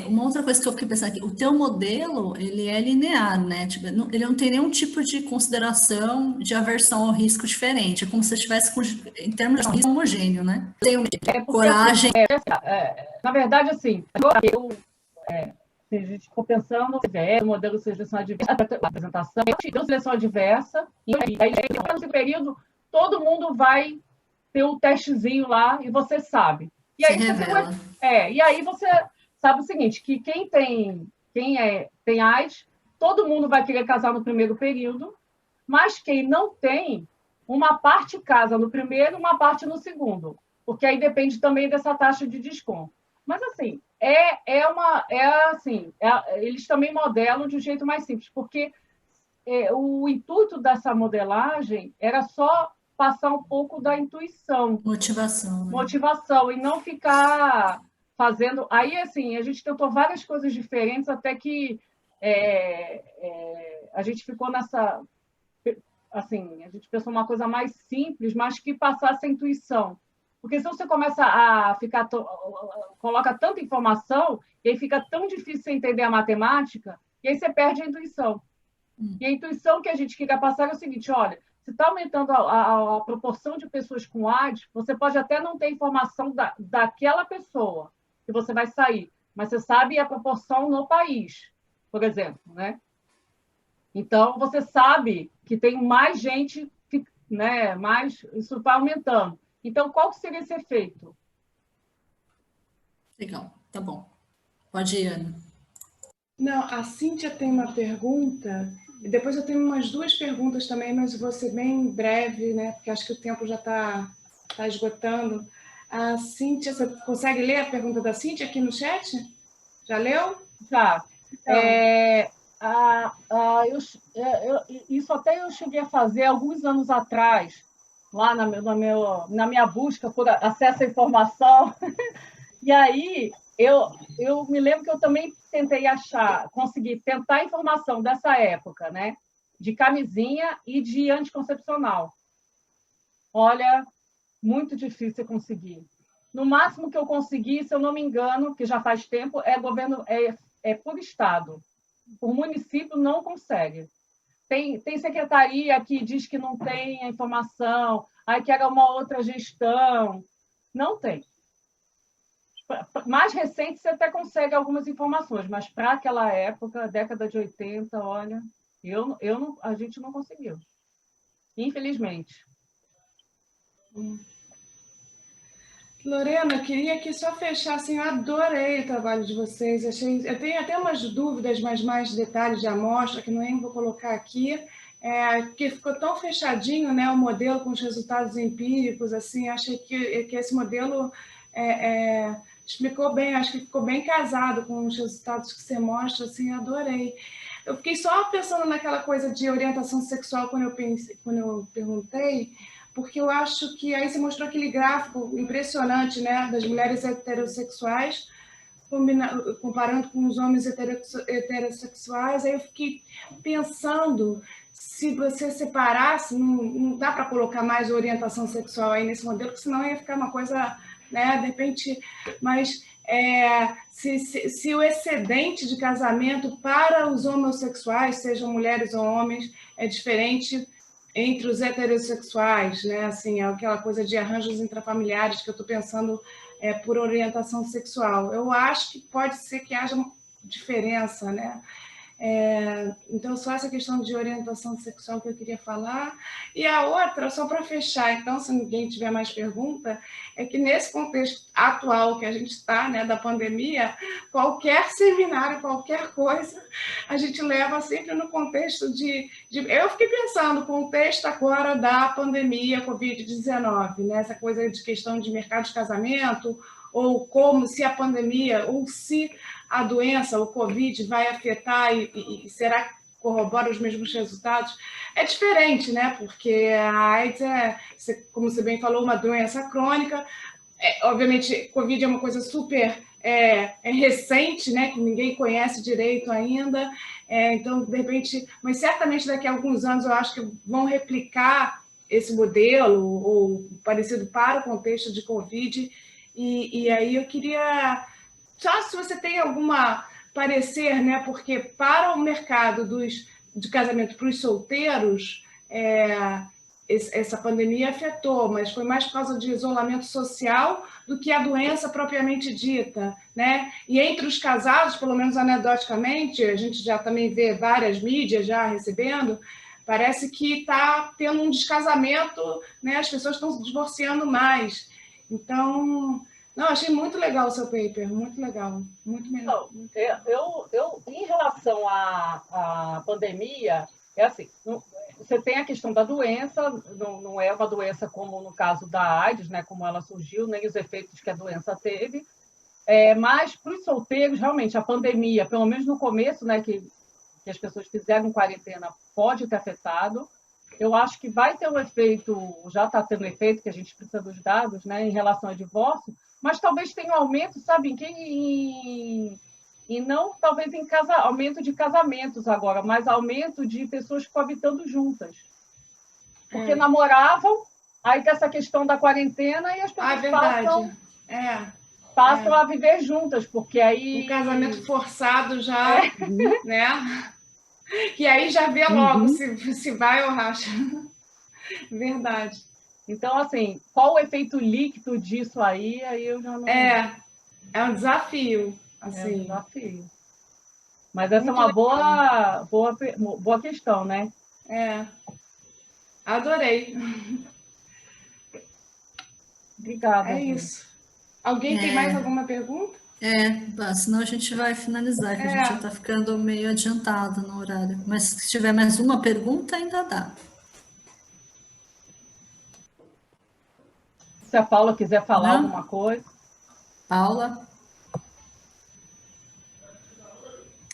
Uma outra coisa que eu fiquei pensando aqui, o teu modelo, ele é linear, né? Tipo, ele não tem nenhum tipo de consideração de aversão ao risco diferente. É como se estivesse, em termos de risco, homogêneo, né? Tenho coragem... na verdade, assim, se a gente for pensando no modelo de seleção adversa, a apresentação, de seleção adversa, e aí, nesse período, todo mundo vai ter um testezinho lá e você sabe. E aí você sabe o seguinte, que quem tem AIDS, todo mundo vai querer casar no primeiro período, mas quem não tem, uma parte casa no primeiro, uma parte no segundo, porque aí depende também dessa taxa de desconto. Mas, assim, eles também modelam de um jeito mais simples, porque o intuito dessa modelagem era só passar um pouco da intuição. Motivação. Né? Motivação, e não ficar fazendo... Aí, assim, a gente tentou várias coisas diferentes, até que a gente ficou nessa... Assim, a gente pensou uma coisa mais simples, mas que passasse a intuição. Porque se você começa a ficar... coloca tanta informação, e aí fica tão difícil você entender a matemática, e aí você perde a intuição. E a intuição que a gente queria passar é o seguinte, olha, se está aumentando a proporção de pessoas com AIDS, você pode até não ter informação daquela pessoa que você vai sair, mas você sabe a proporção no país, por exemplo, né? Então, você sabe que tem mais gente, né? Isso vai aumentando. Então, qual que seria esse efeito? Legal, tá bom. Pode ir, Ana. Não, a Cíntia tem uma pergunta, e depois eu tenho umas duas perguntas também, mas vou ser bem breve, né? Porque acho que o tempo já está esgotando. A Cíntia, você consegue ler a pergunta da Cíntia aqui no chat? Já leu? Já. Então. Isso até eu cheguei a fazer alguns anos atrás, lá na minha busca por acesso à informação. E aí, eu me lembro que eu também tentei conseguir tentar informação dessa época, né? De camisinha e de anticoncepcional. Olha, muito difícil conseguir. No máximo que eu consegui, se eu não me engano, que já faz tempo, é por estado. Por município não consegue. Tem secretaria que diz que não tem a informação, aí que era uma outra gestão. Não tem. Mais recente, você até consegue algumas informações, mas para aquela época, década de 80, olha, a gente não conseguiu. Infelizmente. Lorena, eu queria aqui só fechar, assim, eu adorei o trabalho de vocês, eu tenho até umas dúvidas, mas mais detalhes de amostra, que nem vou colocar aqui, porque ficou tão fechadinho, né, o modelo com os resultados empíricos, assim, achei que esse modelo explicou bem, acho que ficou bem casado com os resultados que você mostra, assim, adorei. Eu fiquei só pensando naquela coisa de orientação sexual quando eu perguntei, porque eu acho que aí você mostrou aquele gráfico impressionante, né, das mulheres heterossexuais, comparando com os homens heterossexuais, aí eu fiquei pensando, se você separasse, não dá para colocar mais orientação sexual aí nesse modelo, porque senão ia ficar uma coisa, né, de repente, mas se o excedente de casamento para os homossexuais, sejam mulheres ou homens, é diferente entre os heterossexuais, né? Assim, aquela coisa de arranjos intrafamiliares que eu estou pensando por orientação sexual. Eu acho que pode ser que haja diferença, né? Então, só essa questão de orientação sexual que eu queria falar. E a outra, só para fechar, então, se ninguém tiver mais pergunta, é que nesse contexto atual que a gente está, né, da pandemia, qualquer seminário, qualquer coisa, a gente leva sempre no contexto eu fiquei pensando, contexto agora da pandemia Covid-19, né, essa coisa de questão de mercado de casamento, ou como se a pandemia, ou se a doença, o Covid, vai afetar e será que corrobora os mesmos resultados? É diferente, né? Porque a AIDS como você bem falou, uma doença crônica. Obviamente, Covid é uma coisa super recente, né? Que ninguém conhece direito ainda. Então, de repente, mas certamente daqui a alguns anos eu acho que vão replicar esse modelo ou parecido para o contexto de Covid. E aí eu queria, só se você tem alguma parecer, né? Porque para o mercado de casamento para os solteiros, essa pandemia afetou, mas foi mais por causa de isolamento social do que a doença propriamente dita, né? E entre os casados, pelo menos anedoticamente, a gente já também vê várias mídias já recebendo, parece que está tendo um descasamento, né? As pessoas estão se divorciando mais. Então, não, achei muito legal o seu paper, muito legal, muito melhor. Eu em relação à pandemia, assim, você tem a questão da doença, não é uma doença como no caso da AIDS, né, como ela surgiu, nem os efeitos que a doença teve, mas para os solteiros, realmente, a pandemia, pelo menos no começo, né, que as pessoas fizeram quarentena, pode ter afetado. Eu acho que vai ter um efeito, já está tendo efeito, que a gente precisa dos dados, né, em relação ao divórcio, mas talvez tenha um aumento, sabe, e não talvez em aumento de casamentos agora, mas aumento de pessoas coabitando juntas. Porque namoravam, aí tem essa questão da quarentena e as pessoas passam a viver juntas, porque aí... O casamento forçado já, né? Que aí já vê logo se vai ou racha. Verdade. Então, assim, qual o efeito líquido disso aí eu já não... É um desafio. Assim. É um desafio. Mas essa é uma boa questão, né? Adorei. Obrigada. É isso. Alguém tem mais alguma pergunta? Senão a gente vai finalizar, que a gente já está ficando meio adiantado no horário. Mas se tiver mais uma pergunta, ainda dá. Se a Paula quiser falar alguma coisa. Paula?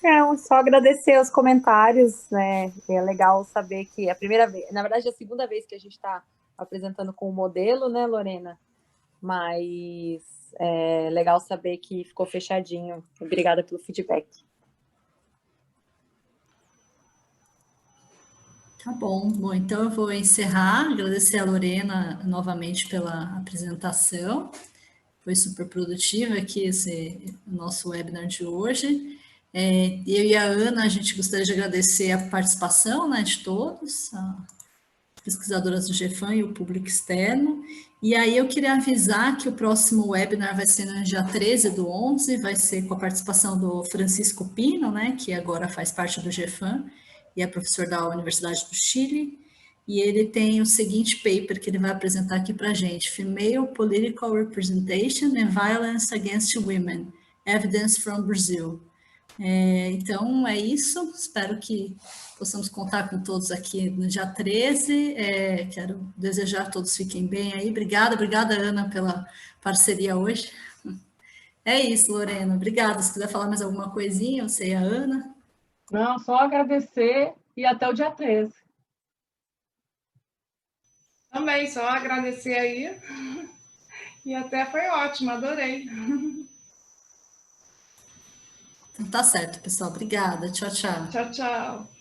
Não, só agradecer os comentários, né? É legal saber que é a primeira vez, na verdade, é a segunda vez que a gente está apresentando com o modelo, né, Lorena? Mas é legal saber que ficou fechadinho. Obrigada pelo feedback. Tá bom. Bom, então eu vou encerrar, agradecer a Lorena novamente pela apresentação. Foi super produtiva aqui esse nosso webinar de hoje. Eu e a Ana, a gente gostaria de agradecer a participação, né, de todos, as pesquisadoras do GEFAM e o público externo. E aí eu queria avisar que o próximo webinar vai ser no dia 13/11, vai ser com a participação do Francisco Pino, né, que agora faz parte do GEFAM e é professor da Universidade do Chile. E ele tem o seguinte paper que ele vai apresentar aqui para a gente: Female Political Representation and Violence Against Women, Evidence from Brazil. Então, é isso. Espero que possamos contar com todos aqui no dia 13. Quero desejar que todos fiquem bem aí. Obrigada, Ana, pela parceria hoje. É isso, Lorena. Obrigada. Se quiser falar mais alguma coisinha, eu sei a Ana. Não, só agradecer e até o dia 13. Também, só agradecer aí. E até foi ótimo, adorei. Então, tá certo, pessoal. Obrigada. Tchau, tchau. Tchau, tchau.